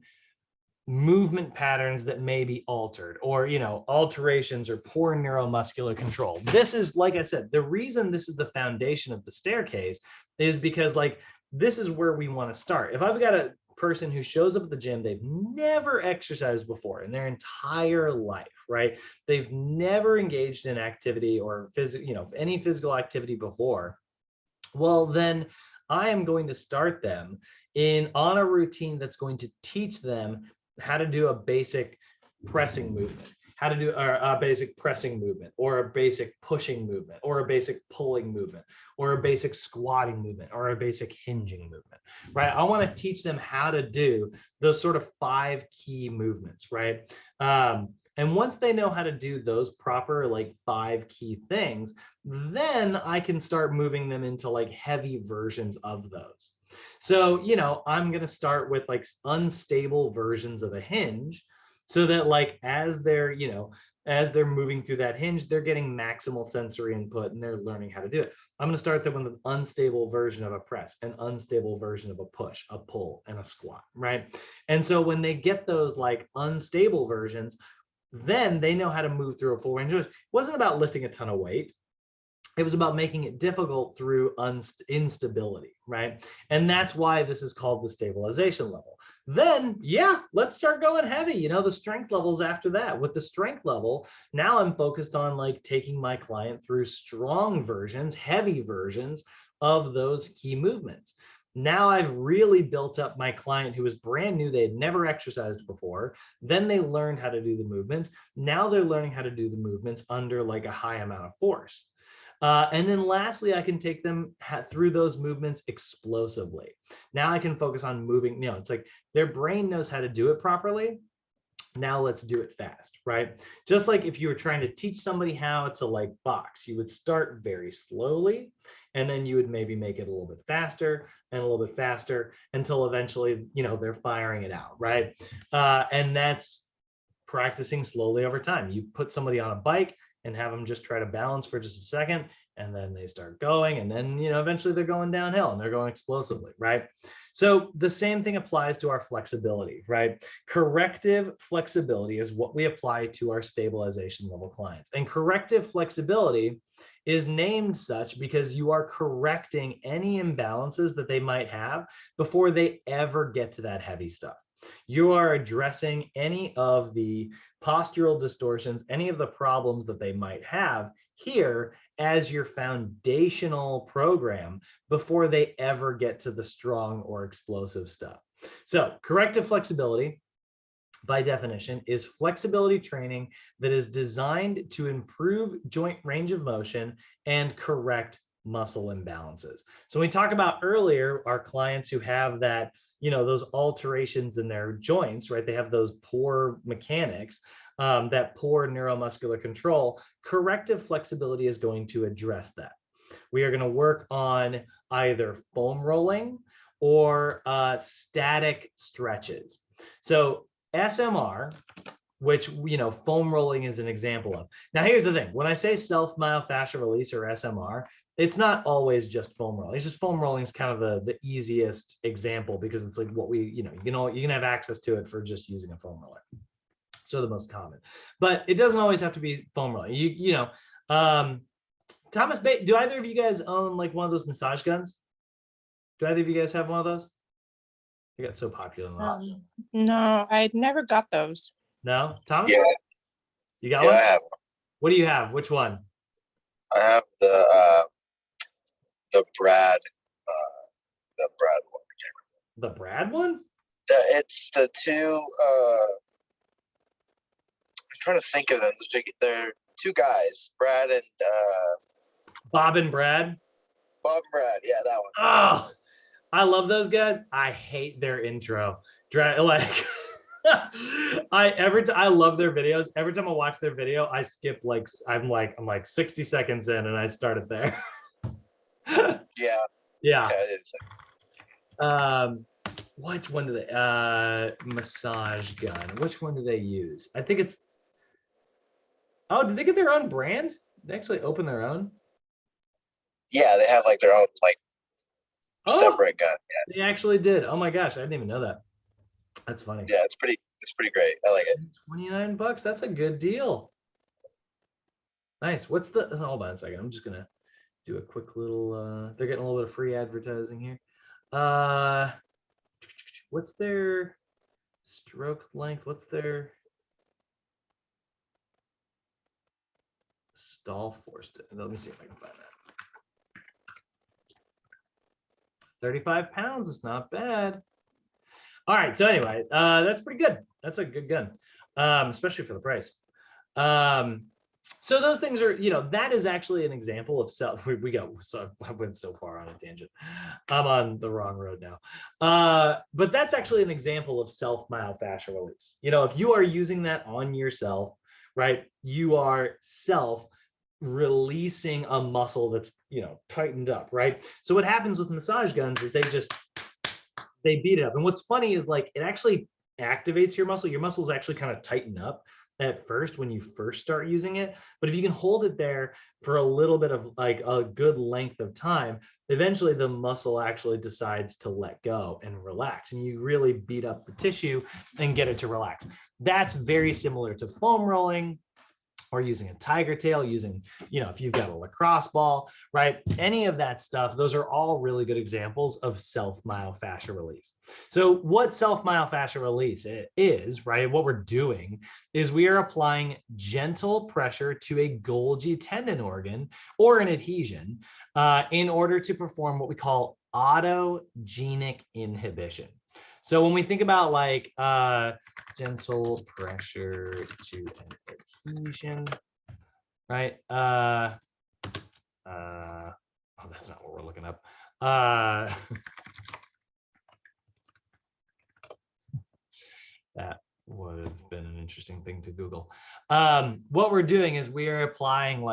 movement patterns that may be altered or, alterations or poor neuromuscular control. This is, like I said, the reason this is the foundation of the staircase is because this is where we want to start. If I've got a person who shows up at the gym, they've never exercised before in their entire life, right? They've never engaged in activity or any physical activity before. Well, then I am going to start them on a routine that's going to teach them how to do a basic pressing movement, how to do a basic pressing movement, or a basic pushing movement, or a basic pulling movement, or a basic squatting movement, or a basic hinging movement, right? I want to teach them how to do those sort of 5 key movements, right? And once they know how to do those proper 5 key things, then I can start moving them into heavy versions of those. So, I'm going to start with unstable versions of a hinge so that as they're moving through that hinge, they're getting maximal sensory input and they're learning how to do it. I'm going to start them with an unstable version of a press, an unstable version of a push, a pull, and a squat, right? And so when they get those unstable versions, then they know how to move through a full range of motion. It wasn't about lifting a ton of weight. It was about making it difficult through instability, right? And that's why this is called the stabilization level. Then, yeah, let's start going heavy. You know, the strength levels after that. With the strength level, now I'm focused on like taking my client through strong versions, heavy versions of those key movements. Now I've really built up my client who was brand new. They had never exercised before. Then they learned how to do the movements. Now they're learning how to do the movements under like a high amount of force. And then lastly, I can take them through those movements explosively. Now I can focus on moving, you know, it's like their brain knows how to do it properly. Now let's do it fast, right? Just like if you were trying to teach somebody how to like box, you would start very slowly, and then you would maybe make it a little bit faster and a little bit faster until eventually, you know, they're firing it out, right? And that's practicing slowly over time. You put somebody on a bike and have them just try to balance for just a second, and then they start going, and then, you know, eventually they're going downhill and they're going explosively, right? So the same thing applies to our flexibility, right? Corrective flexibility is what we apply to our stabilization level clients. And corrective flexibility is named such because you are correcting any imbalances that they might have before they ever get to that heavy stuff. You are addressing any of the postural distortions, any of the problems that they might have here as your foundational program before they ever get to the strong or explosive stuff. So corrective flexibility, by definition, is flexibility training that is designed to improve joint range of motion and correct muscle imbalances. So we talked about earlier our clients who have that, you know, those alterations in their joints, right? They have those poor mechanics, that poor neuromuscular control. Corrective flexibility is going to address that. We are going to work on either foam rolling or static stretches. So SMR, which, you know, foam rolling is an example of. Now, here's the thing. When I say self-myofascial release or SMR, it's not always just foam rolling. It's just foam rolling is kind of the easiest example because it's like what we, you know, you can have access to it for just using a foam roller. So the most common, but it doesn't always have to be foam rolling. You know, Thomas, do either of you guys own like one of those massage guns? Do either of you guys have one of those? They got so popular in the last. No, I never got those. No, Thomas? Yeah, You got yeah, one? I have. What do you have? Which one? I have the Brad, the Brad one. The Brad one? It's the two. I'm trying to think of them. They're two guys, Brad and Bob and Brad. Bob and Brad. Yeah, that one. Oh, I love those guys. I hate their intro. Like I love their videos. Every time I watch their video, I skip like I'm like 60 seconds in and I start it there. Yeah. Yeah. Yeah, Which one do they massage gun? Which one do they use? I think it's, oh, did they get their own brand? They actually open their own? yeah, they have like their own like separate gun. Yeah. They actually did. Oh my gosh, I didn't even know that. That's funny. Yeah, it's pretty great. I like it. $29. That's a good deal. Nice. What's the, hold on a second. I'm just gonna do a quick little they're getting a little bit of free advertising here. What's their stroke length? What's their stall force? Let me see if I can find that. 35 pounds. It's not bad. All right. So anyway, that's pretty good. That's a good gun, especially for the price. So those things are, you know, that is actually an example of self. We got, so I went so far on a tangent. I'm on the wrong road now. But that's actually an example of self-myofascial release. You know, if you are using that on yourself, right, you are releasing a muscle that's, you know, tightened up, right? So what happens with massage guns is they beat it up. And what's funny is like, it actually activates your muscle. Your muscles actually kind of tighten up at first when you first start using it. But if you can hold it there for a little bit of like a good length of time, eventually the muscle actually decides to let go and relax, and you really beat up the tissue and get it to relax. That's very similar to foam rolling. or using a tiger tail, using, if you've got a lacrosse ball, right? Any of that stuff, those are all really good examples of self-myofascial release. So what self-myofascial release is, right? What we're doing is we are applying gentle pressure to a Golgi tendon organ or an adhesion in order to perform what we call autogenic inhibition. So when we think about like gentle pressure to an adhesion, right? Oh, that's not what we're looking up. That would have been an interesting thing to Google. What we're doing is we are applying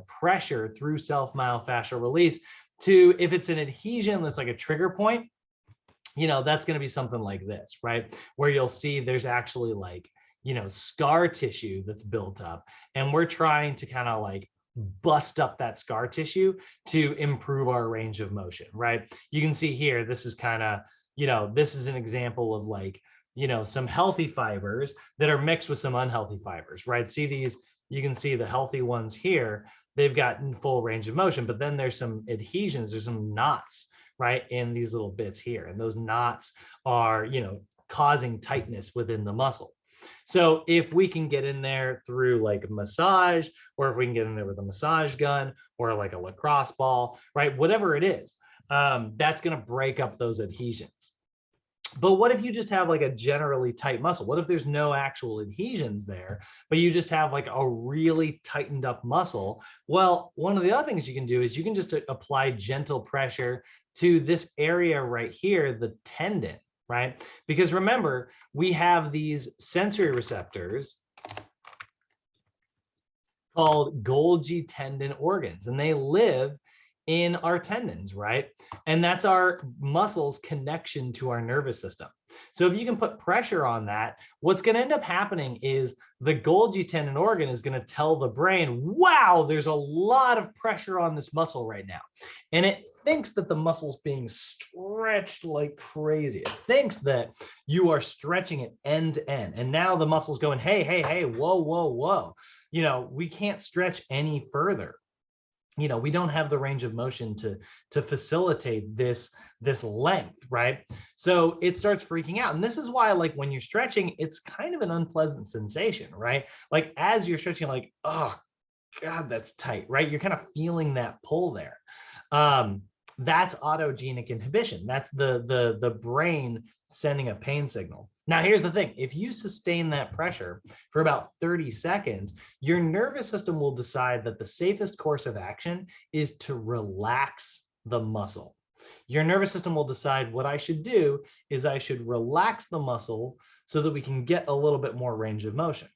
pressure through self-myofascial release to, if it's an adhesion that's like a trigger point, that's going to be something like this, right? Where you'll see there's actually scar tissue that's built up, and we're trying to kind of bust up that scar tissue to improve our range of motion, right? You can see here, this is kind of, this is an example of some healthy fibers that are mixed with some unhealthy fibers, right? See these, you can see the healthy ones here, they've gotten full range of motion, but then there's some adhesions, there's some knots, right, in these little bits here. And those knots are, causing tightness within the muscle. So if we can get in there through like massage, or if we can get in there with a massage gun or like a lacrosse ball, right, whatever it is, that's going to break up those adhesions. But what if you just have like a generally tight muscle? What if there's no actual adhesions there, but you just have like a really tightened up muscle? Well, one of the other things you can do is you can just apply gentle pressure to this area right here, the tendon, right? Because remember, we have these sensory receptors called Golgi tendon organs, and they live in our tendons, right? And that's our muscles' connection to our nervous system. So if you can put pressure on that, what's going to end up happening is the Golgi tendon organ is going to tell the brain, wow, there's a lot of pressure on this muscle right now. And it thinks that the muscle's being stretched like crazy. It thinks that you are stretching it end to end. And now the muscle's going, hey, hey, hey, whoa, whoa, whoa. We can't stretch any further. We don't have the range of motion to facilitate this length, right? So it starts freaking out. And this is why, like, when you're stretching, it's kind of an unpleasant sensation, right? Like as you're stretching, like, oh God, that's tight, right? You're kind of feeling that pull there. That's autogenic inhibition. That's the brain sending a pain signal. Now, here's the thing. If you sustain that pressure for about 30 seconds, your nervous system will decide that the safest course of action is to relax the muscle. Your nervous system will decide what I should do is I should relax the muscle so that we can get a little bit more range of motion.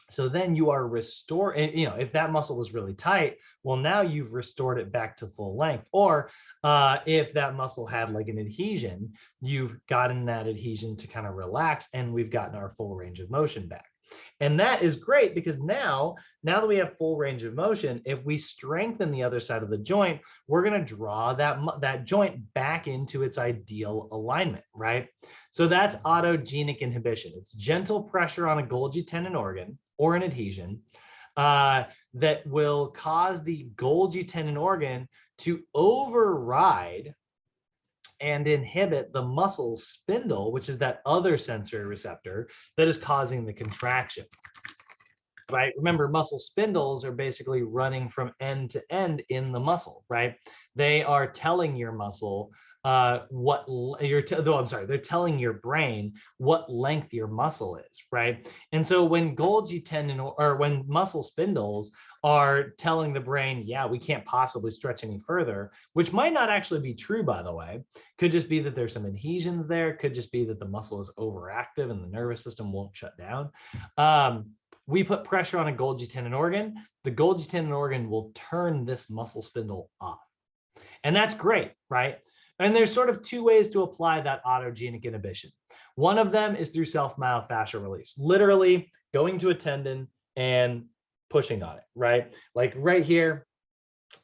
So then you are restoring, if that muscle was really tight, well, now you've restored it back to full length. Or if that muscle had like an adhesion, you've gotten that adhesion to kind of relax, and we've gotten our full range of motion back. And that is great because now that we have full range of motion, if we strengthen the other side of the joint, we're going to draw that joint back into its ideal alignment, right? So that's autogenic inhibition. It's gentle pressure on a Golgi tendon organ or an adhesion that will cause the Golgi tendon organ to override and inhibit the muscle spindle, which is that other sensory receptor that is causing the contraction, right? Remember, muscle spindles are basically running from end to end in the muscle, right? They are telling your muscle they're telling your brain what length your muscle is, right? And so when Golgi tendon or when muscle spindles are telling the brain, yeah, we can't possibly stretch any further, which might not actually be true, by the way, could just be that there's some adhesions there, could just be that the muscle is overactive and the nervous system won't shut down. We put pressure on a Golgi tendon organ, the Golgi tendon organ will turn this muscle spindle off. And that's great, right? And there's sort of two ways to apply that autogenic inhibition. One of them is through self-myofascial release, literally going to a tendon and pushing on it, right? Like right here,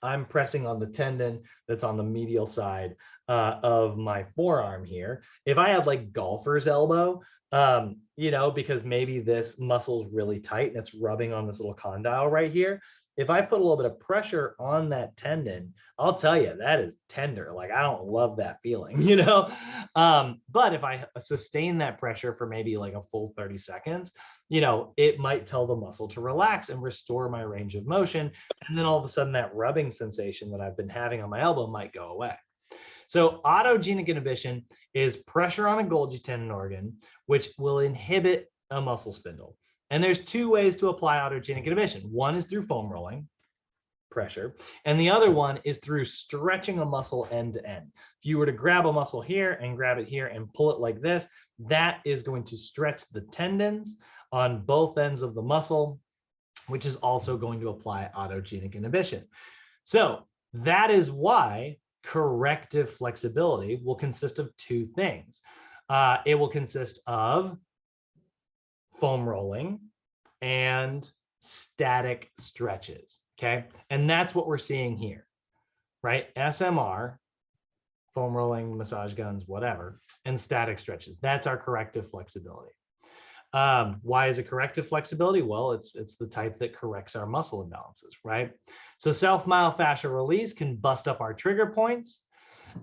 I'm pressing on the tendon that's on the medial side of my forearm here. If I have like golfer's elbow, you know, because maybe this muscle is really tight and it's rubbing on this little condyle right here. If I put a little bit of pressure on that tendon, I'll tell you that is tender. Like I don't love that feeling, you know. But if I sustain that pressure for maybe like a full 30 seconds, you know, it might tell the muscle to relax and restore my range of motion. And then all of a sudden that rubbing sensation that I've been having on my elbow might go away. So autogenic inhibition is pressure on a Golgi tendon organ, which will inhibit a muscle spindle. And there's two ways to apply autogenic inhibition. One is through foam rolling, pressure, and the other one is through stretching a muscle end to end. If you were to grab a muscle here and grab it here and pull it like this, that is going to stretch the tendons on both ends of the muscle, which is also going to apply autogenic inhibition. So that is why corrective flexibility will consist of two things. It will consist of foam rolling and static stretches, okay? And that's what we're seeing here, right? SMR, foam rolling, massage guns, whatever, and static stretches. That's our corrective flexibility. Why is it corrective flexibility? Well, it's the type that corrects our muscle imbalances, right? So self-myofascial release can bust up our trigger points.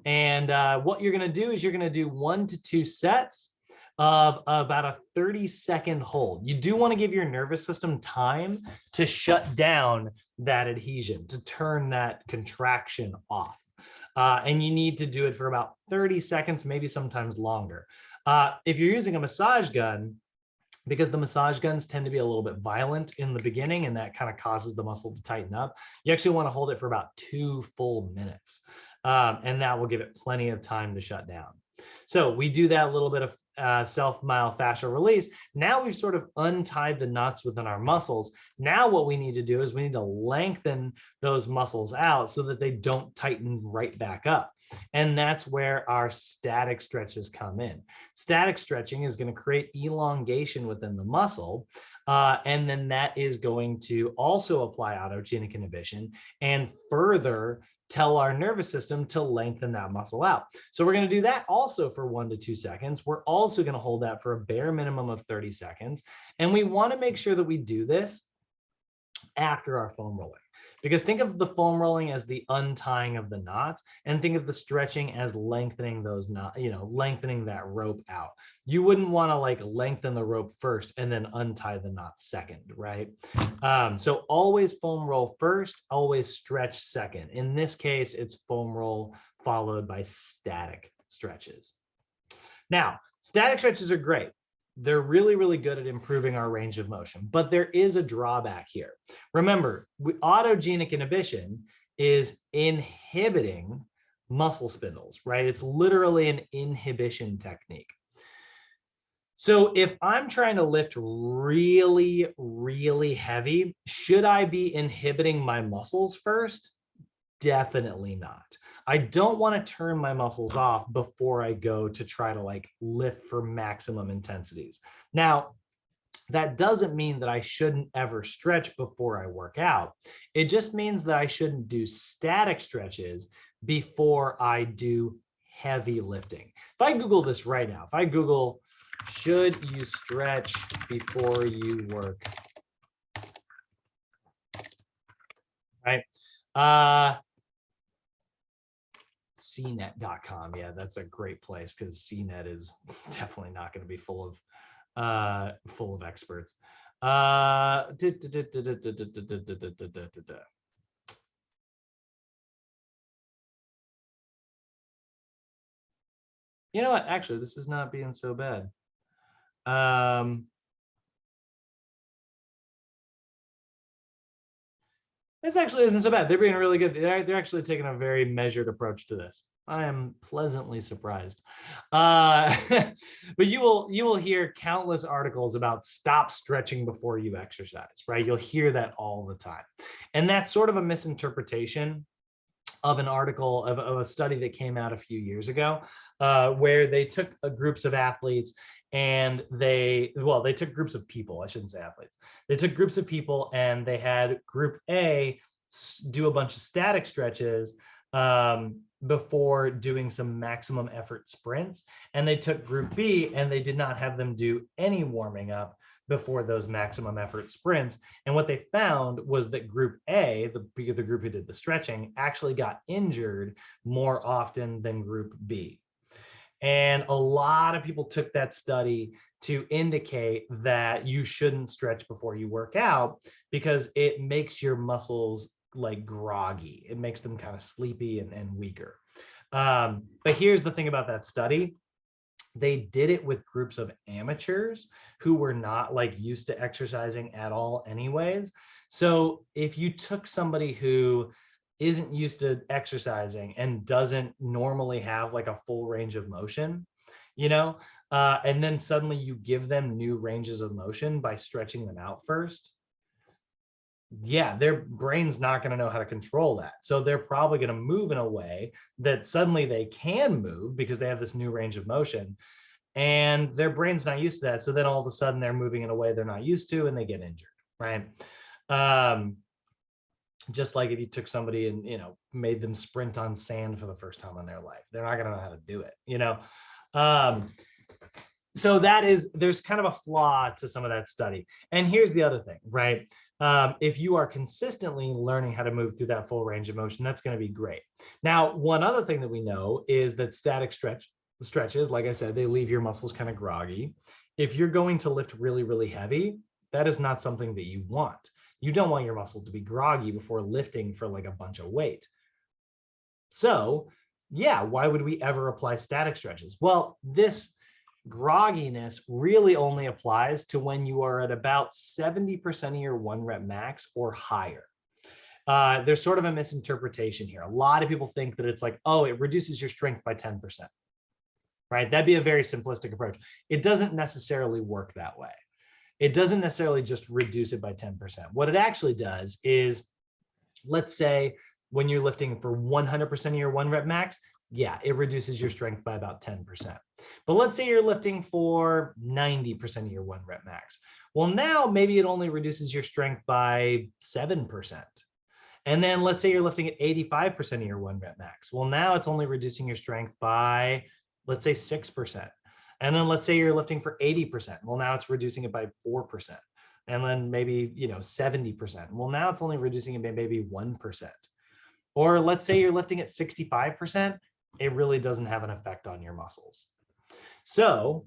And what you're going to do is you're going to do 1 to 2 sets of about a 30-second hold. You do want to give your nervous system time to shut down that adhesion, to turn that contraction off. And you need to do it for about 30 seconds, maybe sometimes longer. If you're using a massage gun, because the massage guns tend to be a little bit violent in the beginning and that kind of causes the muscle to tighten up, you actually want to hold it for about 2 full minutes. And that will give it plenty of time to shut down. So we do that little bit of self-myofascial release. Now we've sort of untied the knots within our muscles. Now what we need to do is we need to lengthen those muscles out so that they don't tighten right back up. And that's where our static stretches come in. Static stretching is going to create elongation within the muscle. And then that is going to also apply autogenic inhibition and further tell our nervous system to lengthen that muscle out. So we're going to do that also for 1 to 2 seconds. We're also going to hold that for a bare minimum of 30 seconds. And we want to make sure that we do this after our foam rolling. Because think of the foam rolling as the untying of the knots, and think of the stretching as lengthening those knots, you know, lengthening that rope out. You wouldn't want to like lengthen the rope first and then untie the knot second, right? So always foam roll first, always stretch second. In this case, it's foam roll followed by static stretches. Now, static stretches are great. They're really, really good at improving our range of motion, but there is a drawback here. Remember, autogenic inhibition is inhibiting muscle spindles, right? It's literally an inhibition technique. So if I'm trying to lift really, really heavy, should I be inhibiting my muscles first? Definitely not. I don't want to turn my muscles off before I go to try to like lift for maximum intensities. Now, that doesn't mean that I shouldn't ever stretch before I work out. It just means that I shouldn't do static stretches before I do heavy lifting. If I Google this right now, if I Google, should you stretch before you work? Right? CNET.com. Yeah, that's a great place because CNET is definitely not going to be full of experts. You know what? Actually, this is not being so bad. This actually isn't so bad. They're being really good. They're actually taking a very measured approach to this. I am pleasantly surprised. But you will hear countless articles about stop stretching before you exercise, right? You'll hear that all the time. And that's sort of a misinterpretation of an article of a study that came out a few years ago, where they took groups of athletes and they took groups of people. I shouldn't say athletes. They took groups of people and they had group A do a bunch of static stretches before doing some maximum effort sprints. And they took group B and they did not have them do any warming up before those maximum effort sprints. And what they found was that group A, the group who did the stretching, actually got injured more often than group B. And a lot of people took that study to indicate that you shouldn't stretch before you work out because it makes your muscles like groggy. It makes them kind of sleepy and weaker. But here's the thing about that study. They did it with groups of amateurs who were not like used to exercising at all anyways. So if you took somebody who isn't used to exercising and doesn't normally have like a full range of motion, and then suddenly you give them new ranges of motion by stretching them out first, yeah, their brain's not going to know how to control that. So they're probably going to move in a way that suddenly they can move because they have this new range of motion, and their brain's not used to that. So then all of a sudden they're moving in a way they're not used to and they get injured, right? Just like if you took somebody and, made them sprint on sand for the first time in their life, they're not going to know how to do it, So there's kind of a flaw to some of that study. And here's the other thing, right? If you are consistently learning how to move through that full range of motion, that's going to be great. Now, one other thing that we know is that static stretches, like I said, they leave your muscles kind of groggy. If you're going to lift really, really heavy, that is not something that you want. You don't want your muscles to be groggy before lifting for like a bunch of weight. So yeah, why would we ever apply static stretches? Well, this grogginess really only applies to when you are at about 70% of your 1 rep max or higher. There's sort of a misinterpretation here. A lot of people think that it's like, oh, it reduces your strength by 10%, right? That'd be a very simplistic approach. It doesn't necessarily work that way. It doesn't necessarily just reduce it by 10%. What it actually does is, let's say when you're lifting for 100% of your 1 rep max, yeah, it reduces your strength by about 10%. But let's say you're lifting for 90% of your 1 rep max. Well, now maybe it only reduces your strength by 7%. And then let's say you're lifting at 85% of your 1 rep max. Well, now it's only reducing your strength by, let's say 6%. And then let's say you're lifting for 80%. Well, now it's reducing it by 4%. And then maybe, 70%. Well, now it's only reducing it by maybe 1%. Or let's say you're lifting at 65%. It really doesn't have an effect on your muscles. So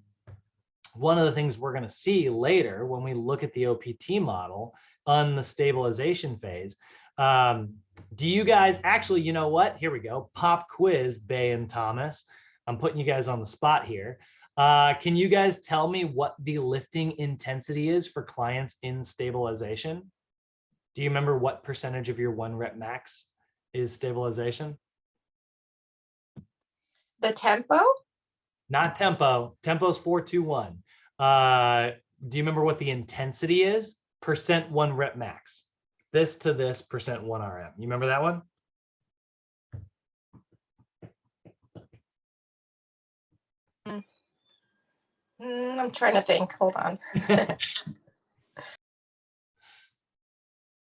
one of the things we're going to see later when we look at the OPT model on the stabilization phase, do you guys actually, you know what? Here we go. Pop quiz, Bay and Thomas. I'm putting you guys on the spot here. Can you guys tell me what the lifting intensity is for clients in stabilization? Do you remember what percentage of your 1 rep max is stabilization? The tempo? Not tempo. Tempo's 4-2-1. Do you remember what the intensity is? Percent 1 rep max. This to this percent 1 RM. You remember that one? I'm trying to think. Hold on.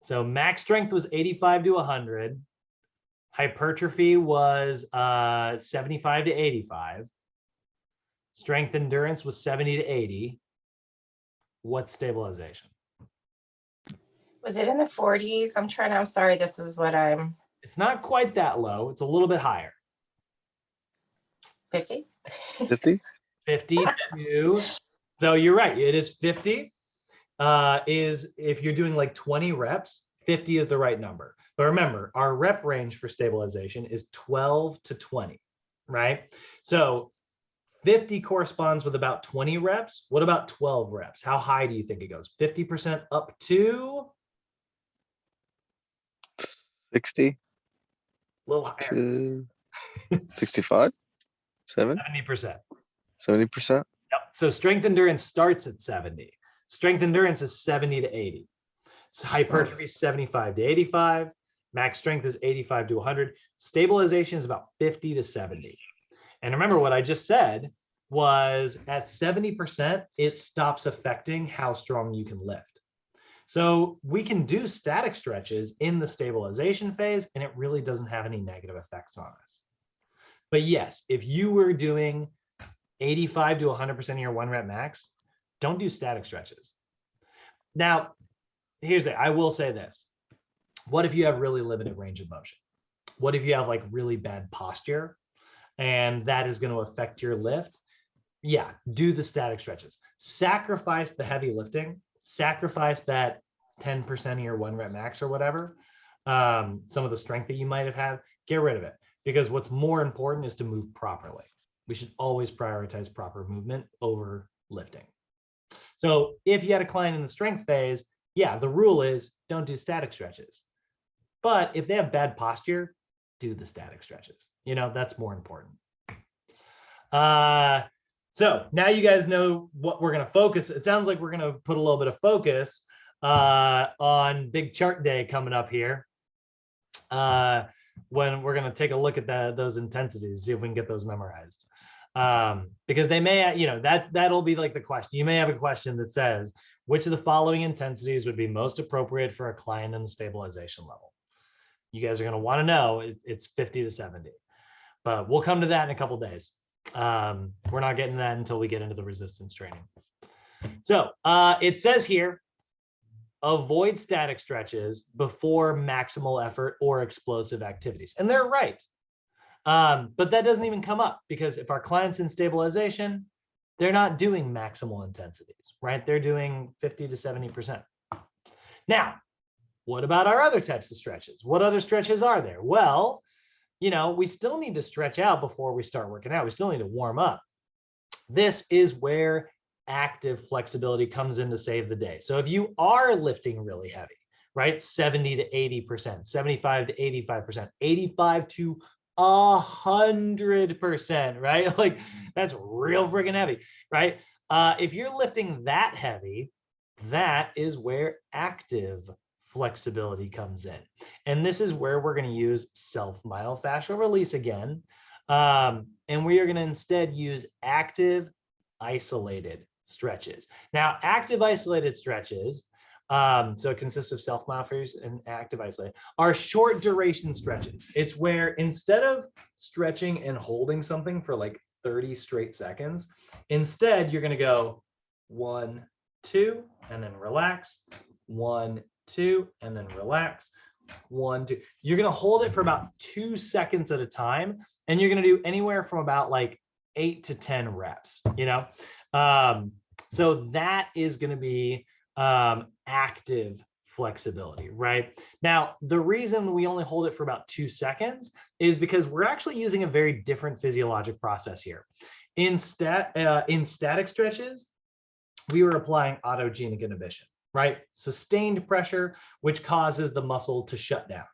So max strength was 85 to 100. Hypertrophy was 75 to 85. Strength endurance was 70 to 80. What's stabilization? Was it in the 40s? I'm sorry, this is what I'm. It's not quite that low. It's a little bit higher. 50? 50? 52. So you're right. It is 50. Is if you're doing like 20 reps, 50 is the right number. But remember, our rep range for stabilization is 12 to 20, right? So 50 corresponds with about 20 reps. What about 12 reps? How high do you think it goes? 50% up to? 60 A little higher. to 65? 7? 70%. 70%? Yep. So strength endurance starts at 70. Strength endurance is 70 to 80. So hypertrophy is 75 to 85. Max strength is 85 to 100. Stabilization is about 50 to 70. And remember what I just said was at 70%, it stops affecting how strong you can lift. So we can do static stretches in the stabilization phase, and it really doesn't have any negative effects on us. But yes, if you were doing 85 to 100% of your 1 rep max, don't do static stretches. Now, I will say this. What if you have really limited range of motion? What if you have like really bad posture and that is going to affect your lift? Yeah, do the static stretches. Sacrifice the heavy lifting, sacrifice that 10% of your 1 rep max or whatever, some of the strength that you might have had, get rid of it. Because what's more important is to move properly. We should always prioritize proper movement over lifting. So if you had a client in the strength phase, yeah, the rule is don't do static stretches. But if they have bad posture, do the static stretches. That's more important. So now you guys know what we're going to focus. It sounds like we're going to put a little bit of focus on big chart day coming up here. When we're going to take a look at those intensities, see if we can get those memorized. Because they may, that'll be like the question. You may have a question that says, which of the following intensities would be most appropriate for a client in the stabilization level? You guys are going to want to know it's 50 to 70, but we'll come to that in a couple of days. We're not getting that until we get into the resistance training. So it says here, avoid static stretches before maximal effort or explosive activities. And they're right. But that doesn't even come up because if our client's in stabilization, they're not doing maximal intensities, right? They're doing 50 to 70%. Now, what about our other types of stretches? What other stretches are there? Well, we still need to stretch out before we start working out. We still need to warm up. This is where active flexibility comes in to save the day. So if you are lifting really heavy, right? 70 to 80%, 75 to 85%, 85 to 100%, right? Like that's real friggin' heavy, right? If you're lifting that heavy, that is where active flexibility comes in. And this is where we're going to use self-myofascial release again. And we are going to instead use active isolated stretches. Now, active isolated stretches, so it consists of self-myofascial and active isolated, are short duration stretches. It's where instead of stretching and holding something for like 30 straight seconds, instead you're going to go 1, 2, and then relax, 1, 2, and then relax, 1, 2. You're going to hold it for about 2 seconds at a time, and you're going to do anywhere from about like 8 to 10 reps, so that is going to be active flexibility, right? Now, the reason we only hold it for about 2 seconds is because we're actually using a very different physiologic process here. In static stretches, we were applying autogenic inhibition, right? Sustained pressure, which causes the muscle to shut down.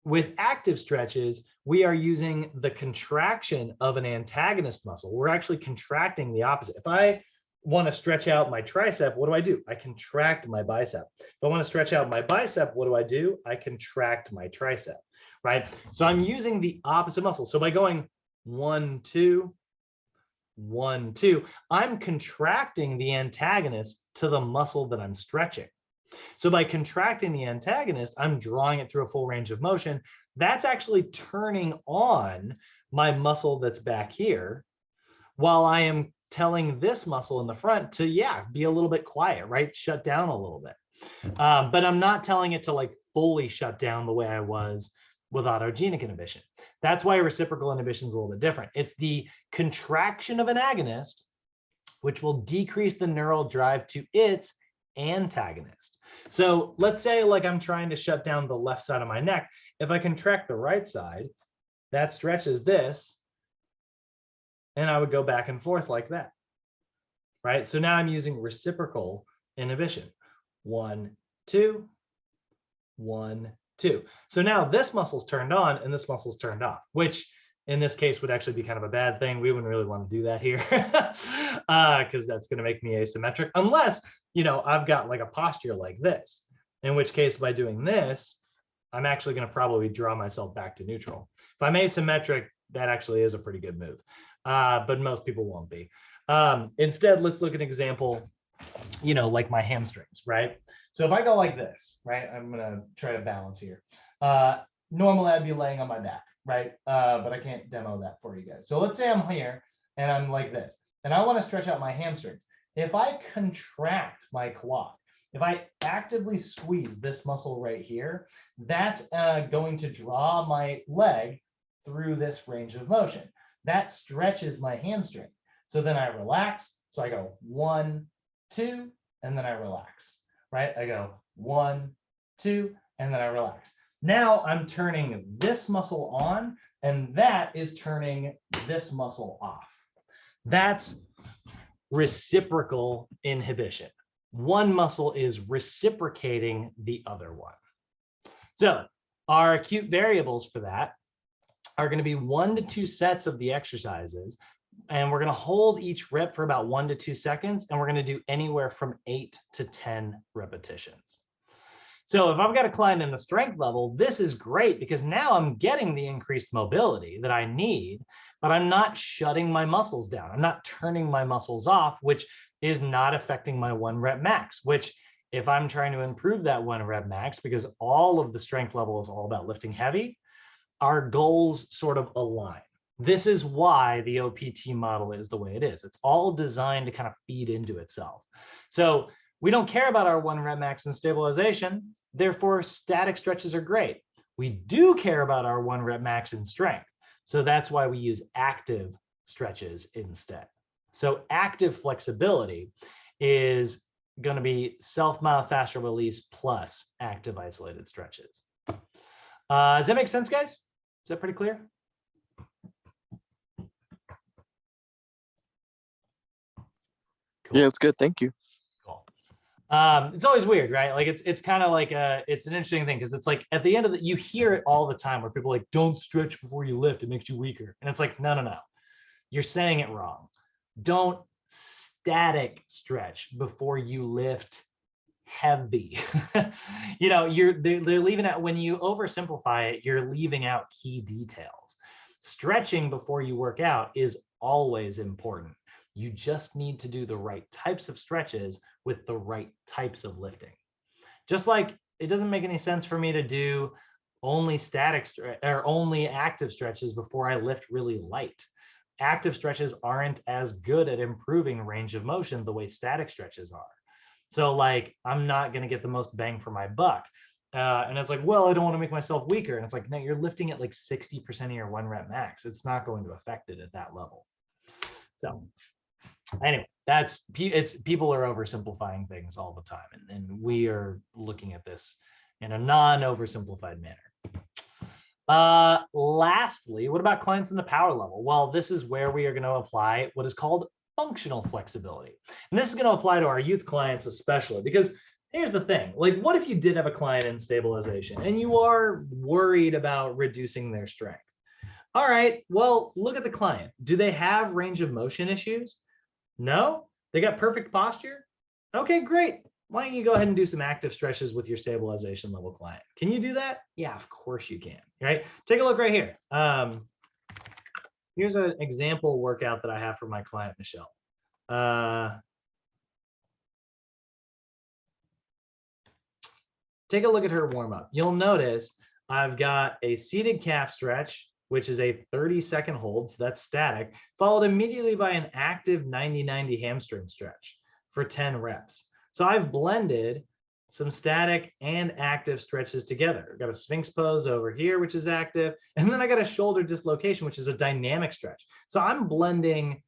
With active stretches, we are using the contraction of an antagonist muscle. We're actually contracting the opposite. If I want to stretch out my tricep, what do? I contract my bicep. If I want to stretch out my bicep, what do? I contract my tricep, right? So I'm using the opposite muscle. So by going 1, 2, 1, 2, I'm contracting the antagonist to the muscle that I'm stretching. So by contracting the antagonist, I'm drawing it through a full range of motion. That's actually turning on my muscle that's back here, while I am telling this muscle in the front to, be a little bit quiet, right? Shut down a little bit. But I'm not telling it to like fully shut down the way I was with autogenic inhibition. That's why reciprocal inhibition is a little bit different. It's the contraction of an agonist, which will decrease the neural drive to its antagonist. So let's say like I'm trying to shut down the left side of my neck. If I contract the right side, that stretches this, and I would go back and forth like that, right? So now I'm using reciprocal inhibition. 1, 2, 1, 2. So now this muscle's turned on and this muscle's turned off, which in this case would actually be kind of a bad thing. We wouldn't really want to do that here because that's going to make me asymmetric, unless, I've got like a posture like this, in which case by doing this, I'm actually going to probably draw myself back to neutral. If I'm asymmetric, that actually is a pretty good move, but most people won't be. Instead, let's look at an example like my hamstrings, right? So if I go like this, right, I'm gonna try to balance here. Normally I'd be laying on my back, right? But I can't demo that for you guys. So let's say I'm here and I'm like this, and I want to stretch out my hamstrings. If I contract my quad, if I actively squeeze this muscle right here, that's going to draw my leg through this range of motion. That stretches my hamstring. So then I relax. So I go 1, 2, and then I relax, right? I go 1, 2, and then I relax. Now I'm turning this muscle on, and that is turning this muscle off. That's reciprocal inhibition. One muscle is reciprocating the other one. So our acute variables for that are going to be 1 to 2 sets of the exercises. And we're going to hold each rep for about 1 to 2 seconds. And we're going to do anywhere from 8 to 10 repetitions. So if I've got a client in the strength level, this is great because now I'm getting the increased mobility that I need, but I'm not shutting my muscles down. I'm not turning my muscles off, which is not affecting my 1 rep max, which if I'm trying to improve that 1 rep max, because all of the strength level is all about lifting heavy, our goals sort of align. This is why the OPT model is the way it is. It's all designed to kind of feed into itself. So we don't care about our 1 rep max in stabilization. Therefore, static stretches are great. We do care about our 1 rep max in strength. So that's why we use active stretches instead. So active flexibility is going to be self-myofascial release plus active isolated stretches. Does that make sense, guys? Is that pretty clear? Cool. Yeah, it's good. Thank you. Cool. It's always weird, right? Like it's kind of like it's an interesting thing because it's like at the end of you hear it all the time where people are like, don't stretch before you lift, it makes you weaker. And it's like, no. You're saying it wrong. Don't static stretch before you lift heavy. They're leaving out, when you oversimplify it, you're leaving out key details. Stretching before you work out is always important. You just need to do the right types of stretches with the right types of lifting. Just like it doesn't make any sense for me to do only static or only active stretches before I lift really light. Active stretches aren't as good at improving range of motion the way static stretches are. So like, I'm not going to get the most bang for my buck. And it's like, well, I don't want to make myself weaker. And it's like, no, you're lifting at like 60% of your 1 rep max. It's not going to affect it at that level. So anyway, people are oversimplifying things all the time. And we are looking at this in a non-oversimplified manner. Lastly, what about clients in the power level? Well, this is where we are going to apply what is called functional flexibility. And this is going to apply to our youth clients especially, because here's the thing, like what if you did have a client in stabilization and you are worried about reducing their strength? All right, well, look at the client. Do they have range of motion issues? No? They got perfect posture? Okay, great. Why don't you go ahead and do some active stretches with your stabilization level client? Can you do that? Yeah, of course you can, right? Take a look right here. Here's an example workout that I have for my client, Michelle. Take a look at her warm up. You'll notice I've got a seated calf stretch, which is a 30-second hold, so that's static, followed immediately by an active 90-90 hamstring stretch for 10 reps. So I've blended some static and active stretches together. I've got a sphinx pose over here, which is active, and then I got a shoulder dislocation, which is a dynamic stretch. So I'm blending,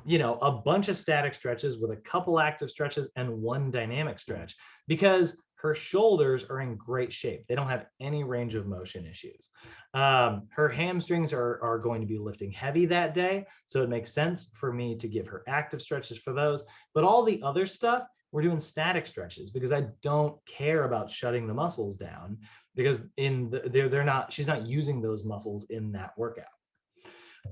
a bunch of static stretches with a couple active stretches and 1 dynamic stretch, because her shoulders are in great shape. They don't have any range of motion issues. Her hamstrings are going to be lifting heavy that day, so it makes sense for me to give her active stretches for those. But all the other stuff, we're doing static stretches because I don't care about shutting the muscles down, because she's not using those muscles in that workout.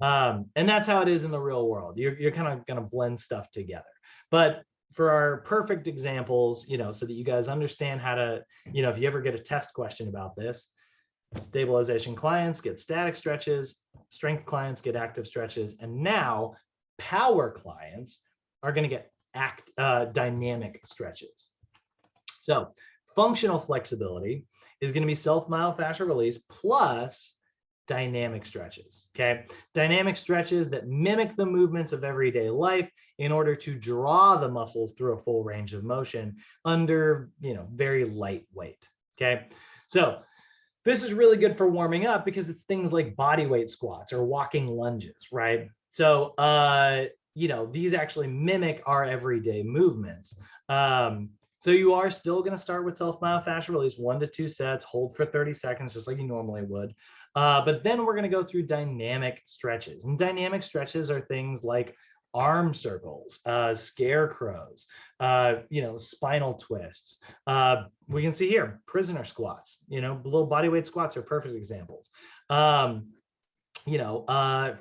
And that's how it is in the real world. You're kind of going to blend stuff together. But for our perfect examples, so that you guys understand how to, if you ever get a test question about this, stabilization clients get static stretches, strength clients get active stretches, and now power clients are going to get dynamic stretches. So functional flexibility is going to be self-myofascial release plus dynamic stretches. Okay, dynamic stretches that mimic the movements of everyday life in order to draw the muscles through a full range of motion under, very light weight. Okay, so this is really good for warming up because it's things like body weight squats or walking lunges, right? So, these actually mimic our everyday movements. So you are still going to start with self-myofascial release, 1 to 2 sets, hold for 30 seconds, just like you normally would. But then we're going to go through dynamic stretches. And dynamic stretches are things like arm circles, scarecrows, spinal twists. We can see here, prisoner squats, below body weight squats are perfect examples.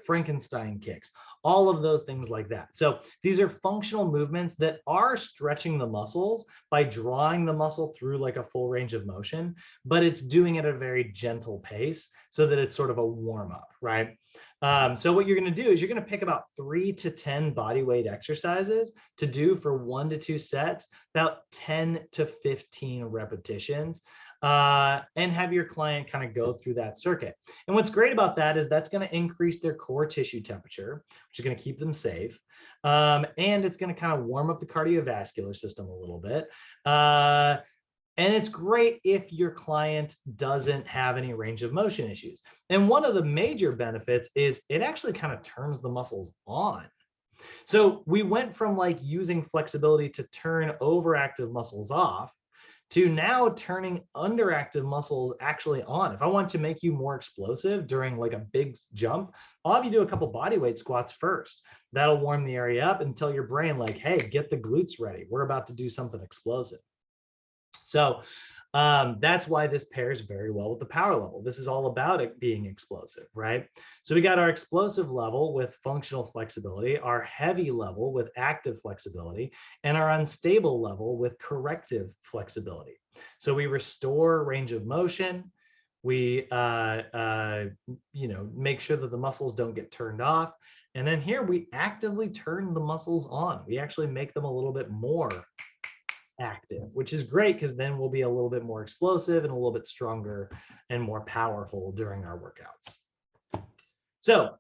Frankenstein kicks, all of those things like that. So these are functional movements that are stretching the muscles by drawing the muscle through like a full range of motion, but it's doing it at a very gentle pace so that it's sort of a warm up, right? So what you're going to do is you're going to pick about 3 to 10 body weight exercises to do for 1 to 2 sets, about 10 to 15 repetitions. And have your client kind of go through that circuit. And what's great about that is that's going to increase their core tissue temperature, which is going to keep them safe. And it's going to kind of warm up the cardiovascular system a little bit. And it's great if your client doesn't have any range of motion issues. And one of the major benefits is it actually kind of turns the muscles on. So we went from like using flexibility to turn overactive muscles off to now turning underactive muscles actually on. If I want to make you more explosive during like a big jump, I'll have you do a couple body weight squats first. That'll warm the area up and tell your brain like, hey, get the glutes ready. We're about to do something explosive. So that's why this pairs very well with the power level. This is all about it being explosive, right? So we got our explosive level with functional flexibility, our heavy level with active flexibility, and our unstable level with corrective flexibility. So we restore range of motion. We make sure that the muscles don't get turned off. And then here we actively turn the muscles on. We actually make them a little bit more active, which is great because then we'll be a little bit more explosive and a little bit stronger and more powerful during our workouts. So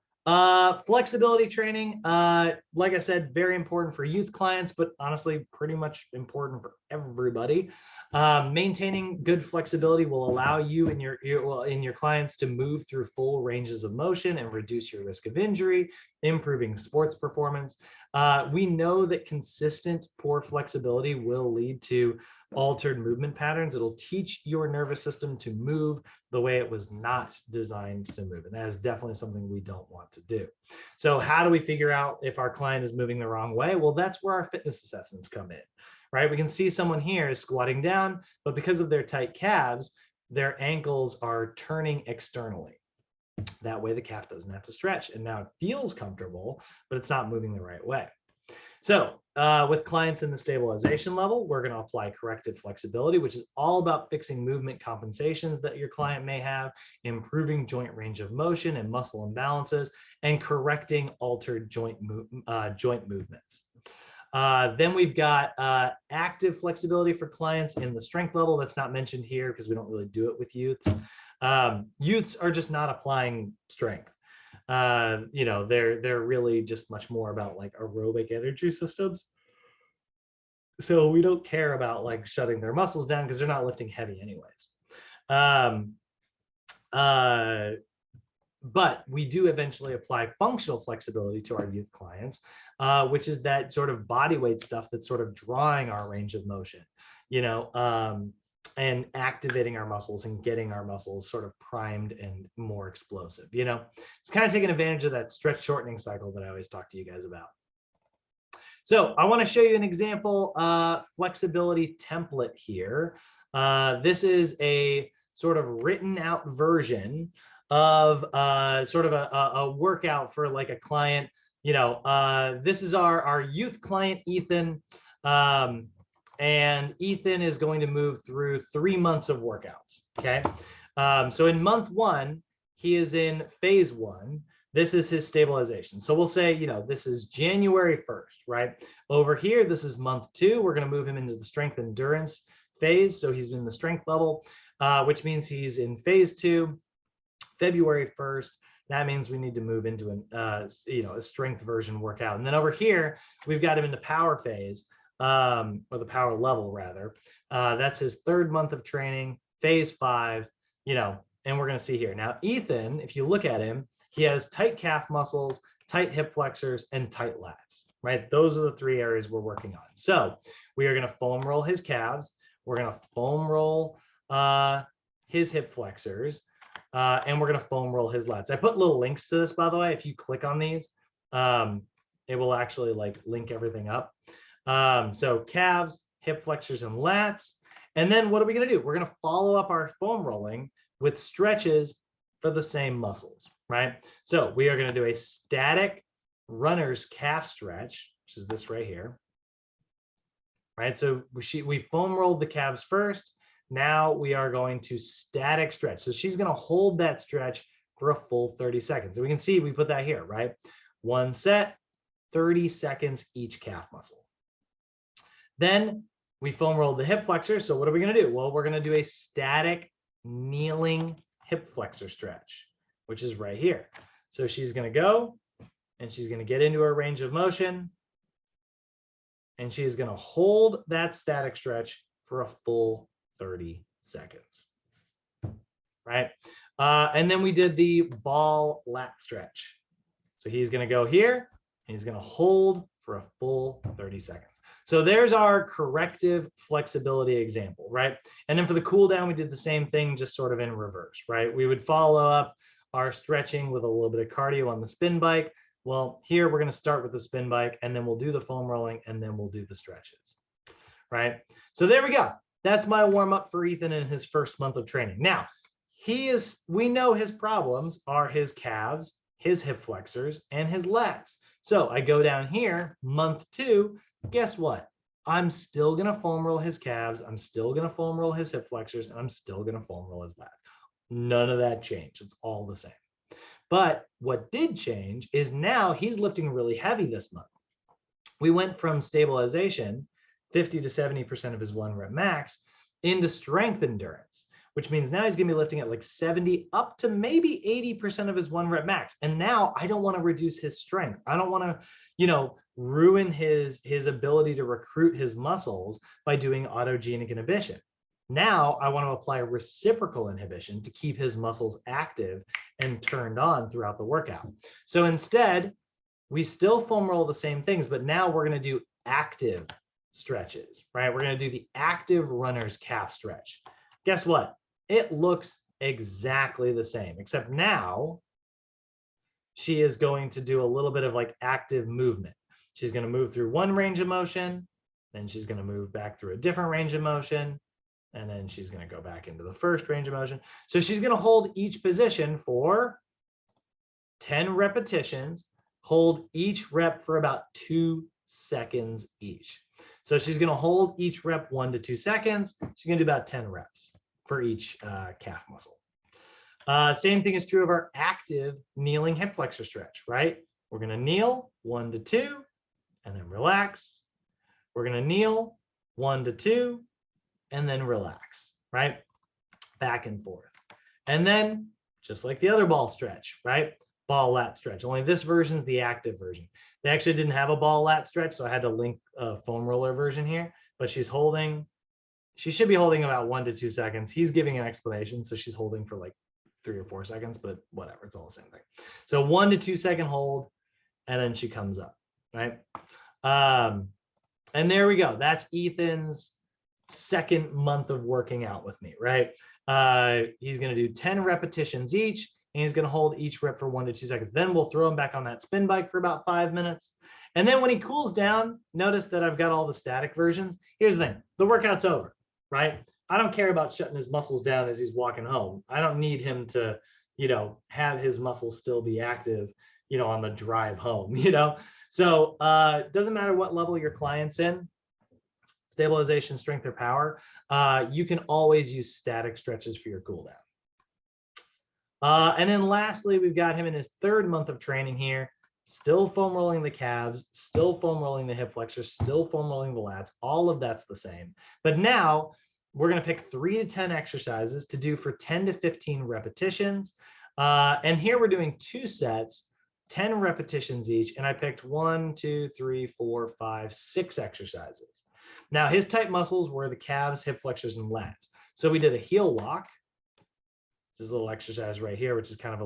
flexibility training, like I said, very important for youth clients, but honestly, pretty much important for everybody. Maintaining good flexibility will allow you and your clients to move through full ranges of motion and reduce your risk of injury, improving sports performance. We know that consistent poor flexibility will lead to altered movement patterns. It'll teach your nervous system to move the way it was not designed to move. And that is definitely something we don't want to do. So how do we figure out if our client is moving the wrong way? Well, that's where our fitness assessments come in, right? We can see someone here is squatting down, but because of their tight calves, their ankles are turning externally. That way the calf doesn't have to stretch. And now it feels comfortable, but it's not moving the right way. So with clients in the stabilization level, we're going to apply corrective flexibility, which is all about fixing movement compensations that your client may have, improving joint range of motion and muscle imbalances, and correcting altered joint movements. Then we've got active flexibility for clients in the strength level. That's not mentioned here because we don't really do it with youths. Youths are just not applying strength. They're really just much more about like aerobic energy systems. So we don't care about like shutting their muscles down because they're not lifting heavy anyways. But we do eventually apply functional flexibility to our youth clients, which is that sort of body weight stuff that's sort of drawing our range of motion, and activating our muscles and getting our muscles sort of primed and more explosive. It's kind of taking advantage of that stretch shortening cycle that I always talk to you guys about. So I want to show you an example flexibility template here. This is a sort of written out version of sort of a workout for like a client. This is our youth client, Ethan. And Ethan is going to move through 3 months of workouts, okay? So in month 1, he is in phase 1. this is his stabilization. So we'll say, you know, this is January 1st, right? Over here, this is month 2. We're going to move him into the strength endurance phase. So he's in the strength level, which means he's in phase 2, February 1st. That means we need to move into an, you know, a strength version workout. And then over here, we've got him in the power phase, or the power level rather. That's his 3rd month of training, phase 5, you know, and we're going to see here. Now, Ethan, if you look at him, he has tight calf muscles, tight hip flexors, and tight lats, right? Those are the 3 areas we're working on. So we are going to foam roll his calves. We're going to foam roll his hip flexors. And we're going to foam roll his lats. I put little links to this, by the way. If you click on these, it will actually like link everything up. So calves, hip flexors, and lats. And then what are we going to do? We're going to follow up our foam rolling with stretches for the same muscles, right? So we are going to do a static runner's calf stretch, which is this right here, right? So we foam rolled the calves first. Now we are going to static stretch. So she's going to hold that stretch for a full 30 seconds. So we can see we put that here, right? 1 set, 30 seconds each calf muscle. Then we foam rolled the hip flexor. So what are we going to do? Well, we're going to do a static kneeling hip flexor stretch, which is right here. So she's going to go and she's going to get into her range of motion. And she's going to hold that static stretch for a full 30 seconds, right? And then we did the ball lat stretch. So he's going to go here and he's going to hold for a full 30 seconds. So there's our corrective flexibility example, right? And then for the cool down, we did the same thing, just sort of in reverse, right? We would follow up our stretching with a little bit of cardio on the spin bike. Well, here we're going to start with the spin bike, and then we'll do the foam rolling, and then we'll do the stretches, right? So there we go. That's my warm up for Ethan in his first month of training. Now, we know his problems are his calves, his hip flexors, and his lats. So I go down here, month 2, guess what? I'm still going to foam roll his calves. I'm still going to foam roll his hip flexors, and I'm still going to foam roll his lats. None of that changed. It's all the same. But what did change is now he's lifting really heavy this month. We went from stabilization, 50 to 70% of his 1 rep max, into strength endurance, which means now he's going to be lifting at like 70 up to maybe 80% of his 1 rep max. And now I don't want to reduce his strength. I don't want to, you know, ruin his ability to recruit his muscles by doing autogenic inhibition. Now I want to apply reciprocal inhibition to keep his muscles active and turned on throughout the workout. So instead, we still foam roll the same things, but now we're going to do active stretches, right? We're going to do the active runner's calf stretch. Guess what? It looks exactly the same, except now she is going to do a little bit of like active movement. She's going to move through one range of motion, then she's going to move back through a different range of motion, and then she's going to go back into the first range of motion. So she's going to hold each position for 10 repetitions, hold each rep for about 2 seconds each. So she's going to hold each rep 1 to 2 seconds. She's going to do about 10 reps for each calf muscle. Same thing is true of our active kneeling hip flexor stretch, right? We're going to kneel 1 to 2 and then relax. We're going to kneel 1 to 2 and then relax, right? Back and forth. And then just like the other ball stretch, right? Ball lat stretch. Only this version is the active version. They actually didn't have a ball lat stretch, so I had to link a foam roller version here, but she should be holding about 1 to 2 seconds. He's giving an explanation, so she's holding for like 3 or 4 seconds, but whatever, it's all the same thing. So 1 to 2 second hold, and then she comes up, right? And there we go. That's Ethan's second month of working out with me, right? He's going to do 10 repetitions each, and he's going to hold each rep for 1 to 2 seconds. Then we'll throw him back on that spin bike for about 5 minutes. And then when he cools down, notice that I've got all the static versions. Here's the thing, the workout's over, right? I don't care about shutting his muscles down as he's walking home. I don't need him to, you know, have his muscles still be active, you know, on the drive home, you know? So it doesn't matter what level your client's in, stabilization, strength, or power, you can always use static stretches for your cool down. And then lastly, we've got him in his 3rd month of training here, still foam rolling the calves, still foam rolling the hip flexors, still foam rolling the lats. All of that's the same. But now we're going to pick 3 to 10 exercises to do for 10 to 15 repetitions. And here we're doing 2 sets, 10 repetitions each. And I picked 1, 2, 3, 4, 5, 6 exercises. Now his tight muscles were the calves, hip flexors, and lats. So we did a heel walk. This little exercise right here, which is kind of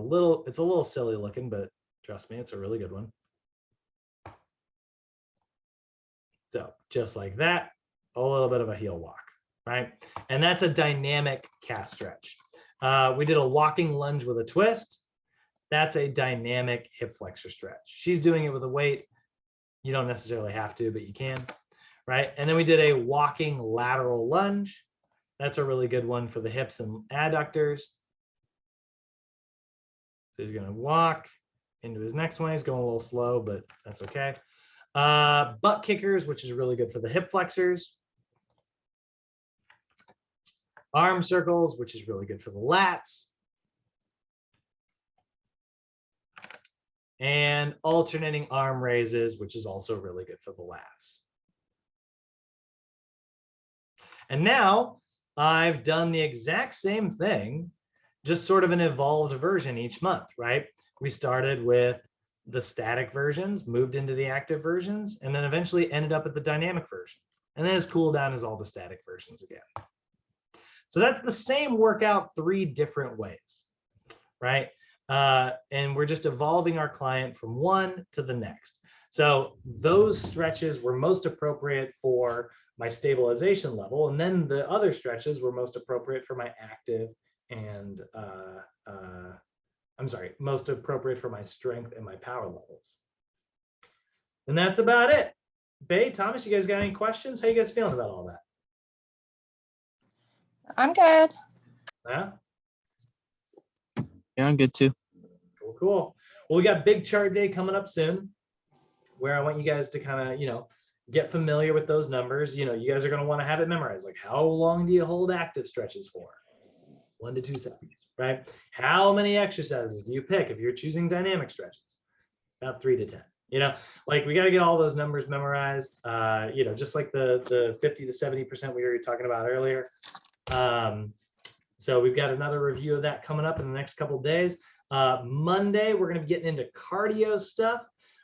it's a little silly looking, but trust me, it's a really good one. So just like that, a little bit of a heel walk, right? And that's a dynamic calf stretch. We did a walking lunge with a twist. That's a dynamic hip flexor stretch. She's doing it with a weight. You don't necessarily have to, but you can, right? And then we did a walking lateral lunge. That's a really good one for the hips and adductors. So he's going to walk into his next one. He's going a little slow, but that's okay. Butt kickers, which is really good for the hip flexors. Arm circles, which is really good for the lats. And alternating arm raises, which is also really good for the lats. And now I've done the exact same thing, just sort of an evolved version each month, right? We started with the static versions, moved into the active versions, and then eventually ended up at the dynamic version. And then his cool down is all the static versions again. So that's the same workout 3 different ways, right? And we're just evolving our client from one to the next. So those stretches were most appropriate for my stabilization level, and then the other stretches were most appropriate for my active and most appropriate for my strength and my power levels. And that's about it. Bay, Thomas, you guys got any questions? How you guys feeling about all that? I'm good. Yeah, Yeah, I'm good too. cool, cool. Well, we got big chart day coming up soon, where I want you guys to kind of, get familiar with those numbers. You guys are going to want to have it memorized. Like, how long do you hold active stretches for? 1 to 2 seconds, right? How many exercises do you pick if you're choosing dynamic stretches? About 3 to 10. Like, we got to get all those numbers memorized. Just like the 50 to 70% we were talking about earlier. So we've got another review of that coming up in the next couple of days. Monday, we're going to be getting into cardio stuff.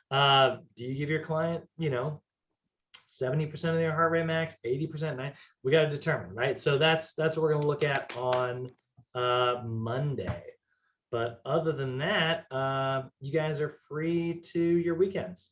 Do you give your client, 70% of their heart rate max, 80%? We got to determine, right? So that's what we're going to look at on Monday. But other than that, you guys are free to your weekends.